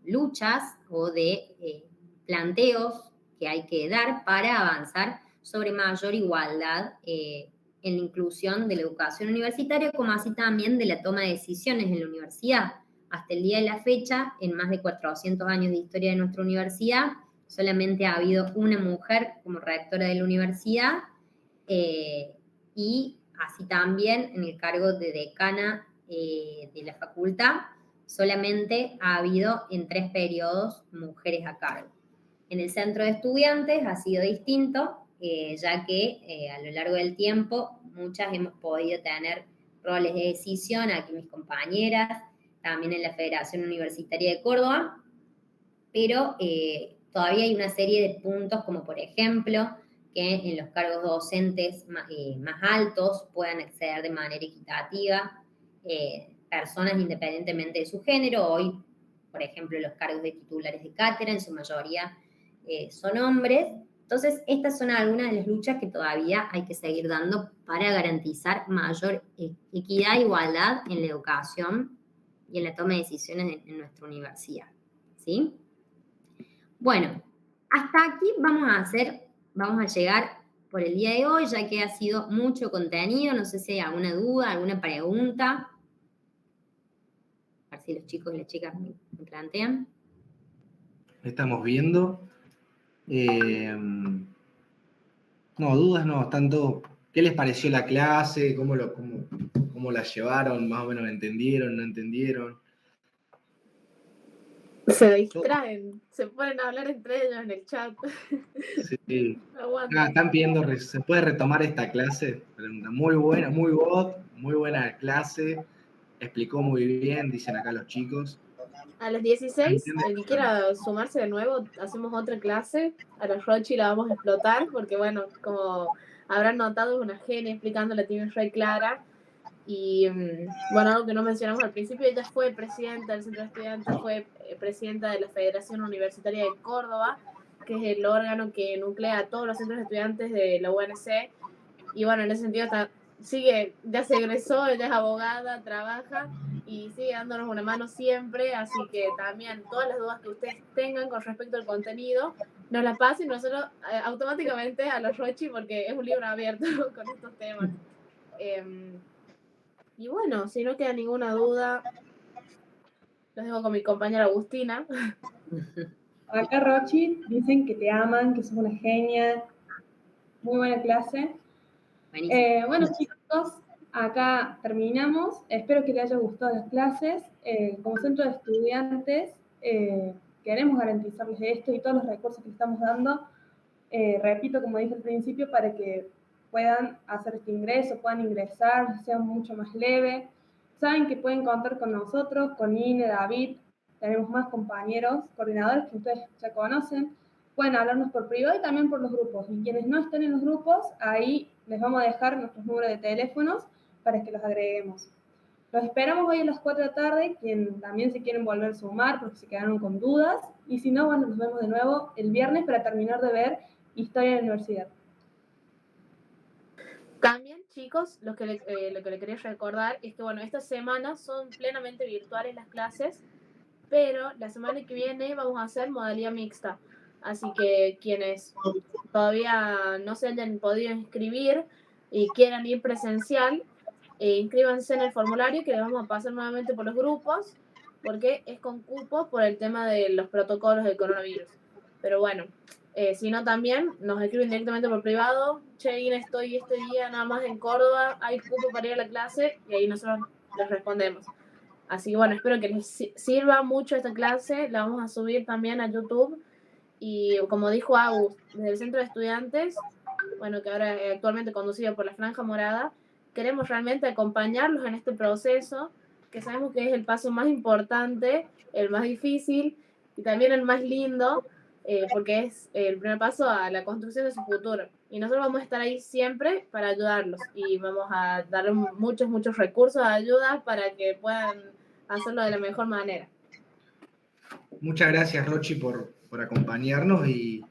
luchas o de planteos que hay que dar para avanzar sobre mayor igualdad en la inclusión de la educación universitaria, como así también de la toma de decisiones en la universidad. Hasta el día de la fecha, en más de 400 años de historia de nuestra universidad, solamente ha habido una mujer como rectora de la universidad y Así también en el cargo de decana de la facultad, solamente ha habido en 3 periodos mujeres a cargo. En el centro de estudiantes ha sido distinto, ya que a lo largo del tiempo muchas hemos podido tener roles de decisión, aquí mis compañeras, también en la Federación Universitaria de Córdoba, pero todavía hay una serie de puntos, como por ejemplo, que en los cargos docentes más altos puedan acceder de manera equitativa personas independientemente de su género. Hoy, por ejemplo, los cargos de titulares de cátedra, en su mayoría son hombres. Entonces, estas son algunas de las luchas que todavía hay que seguir dando para garantizar mayor equidad e igualdad en la educación y en la toma de decisiones en nuestra universidad, ¿sí? Bueno, hasta aquí vamos a llegar por el día de hoy, ya que ha sido mucho contenido. No sé si hay alguna duda, alguna pregunta. A ver si los chicos y las chicas me plantean. Estamos viendo. No, dudas no, tanto. ¿Qué les pareció la clase? ¿Cómo la llevaron? ¿Más o menos entendieron? ¿No entendieron? Se distraen, se ponen a hablar entre ellos en el chat. Sí. Aguanta. Están pidiendo, ¿se puede retomar esta clase? Pregunta. Muy buena, muy buena clase. Explicó muy bien, dicen acá los chicos. A las 16, el que quiera sumarse de nuevo, hacemos otra clase. A la Rochi la vamos a explotar, porque bueno, como habrán notado, es una genia explicándole, tiene re clara. Y bueno, algo que no mencionamos al principio, ella fue presidenta del Centro de Estudiantes, fue presidenta de la Federación Universitaria de Córdoba, que es el órgano que nuclea a todos los centros de estudiantes de la UNC. Y bueno, en ese sentido ya se egresó, ella es abogada, trabaja y sigue dándonos una mano siempre, así que también todas las dudas que ustedes tengan con respecto al contenido, nos las pasen nosotros automáticamente a los Rochi, porque es un libro abierto con estos temas. Y bueno, si no queda ninguna duda, los dejo con mi compañera Agustina. Acá, Rochi, dicen que te aman, que sos una genia. Muy buena clase. Bueno, chicos, acá terminamos. Espero que les haya gustado las clases. Como centro de estudiantes, queremos garantizarles esto y todos los recursos que les estamos dando. Repito, como dije al principio, para que puedan hacer este ingreso, puedan ingresar, sea mucho más leve. Saben que pueden contar con nosotros, con Ine, David. Tenemos más compañeros, coordinadores que ustedes ya conocen. Pueden hablarnos por privado y también por los grupos. Y quienes no estén en los grupos, ahí les vamos a dejar nuestros números de teléfonos para que los agreguemos. Los esperamos hoy a las 4 de la tarde, quien también se quieren volver a sumar porque se quedaron con dudas. Y si no, bueno, nos vemos de nuevo el viernes para terminar de ver Historia de la Universidad. También, chicos, lo que le quería recordar es que, bueno, estas semanas son plenamente virtuales las clases, pero la semana que viene vamos a hacer modalidad mixta. Así que quienes todavía no se hayan podido inscribir y quieran ir presencial, inscríbanse en el formulario que les vamos a pasar nuevamente por los grupos, porque es con cupos por el tema de los protocolos del coronavirus. Pero bueno, si no también nos escriben directamente por privado. Che, Ine, estoy este día nada más en Córdoba, hay cupo para ir a la clase, y ahí nosotros les respondemos. Así que bueno, espero que les sirva mucho esta clase. La vamos a subir también a YouTube. Y como dijo Agus, desde el Centro de Estudiantes, bueno, que ahora es actualmente conducido por la Franja Morada, queremos realmente acompañarlos en este proceso, que sabemos que es el paso más importante, el más difícil y también el más lindo, porque es el primer paso a la construcción de su futuro. Y nosotros vamos a estar ahí siempre para ayudarlos y vamos a darles muchos recursos de ayuda para que puedan hacerlo de la mejor manera. Muchas gracias, Rochi, por acompañarnos. Y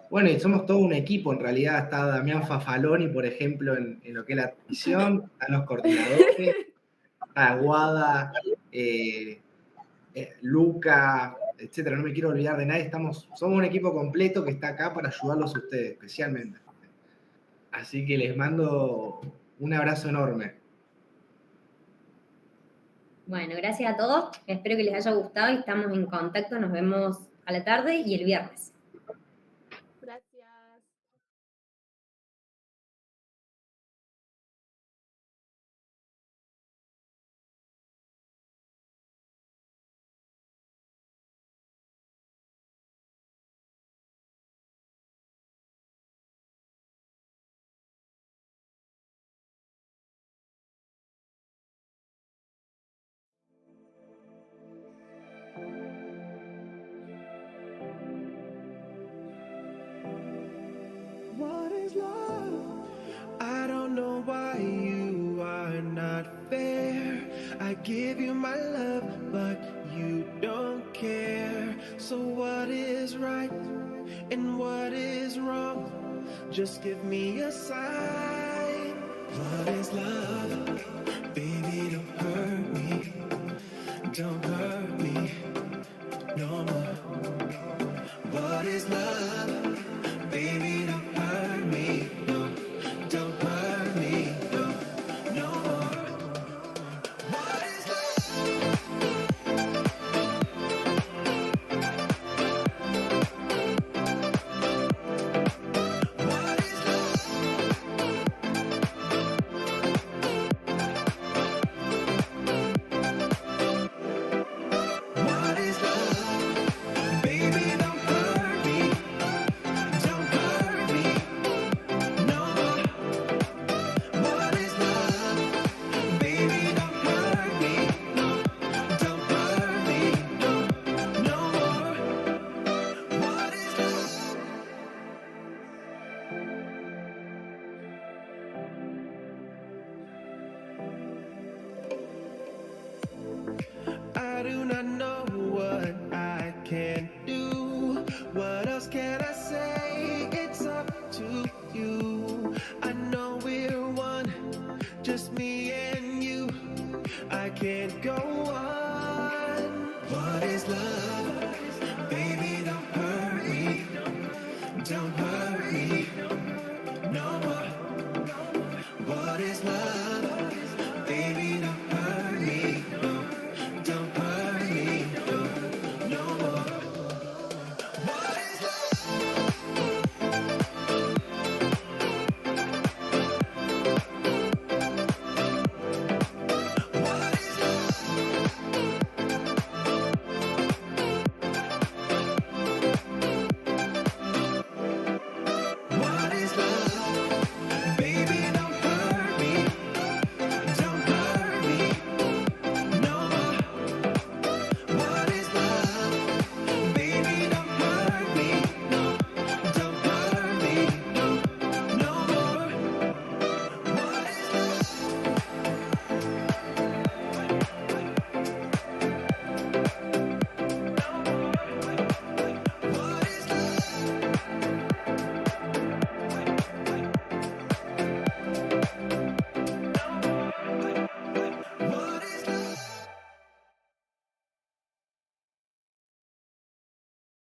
bueno, y somos todo un equipo. En realidad está Damián Fafaloni, por ejemplo, en lo que es la transmisión, están los coordinadores, está Guada, Luca, etcétera. No me quiero olvidar de nadie. Somos un equipo completo que está acá para ayudarlos a ustedes, especialmente. Así que les mando un abrazo enorme. Bueno, gracias a todos. Espero que les haya gustado y estamos en contacto. Nos vemos a la tarde y el viernes. give you my love, but you don't care. So what is right and what is wrong? Just give me a sign. What is love? Baby, don't hurt me. Don't hurt me no more. What is love? Baby, don't hurt me. No, don't hurt me no, no more. What is love? What is What is love? Baby, don't hurt me. Don't hurt me no more. What is love? Baby, don't hurt me. No, don't hurt me no, no more. What is love? I do not know what I can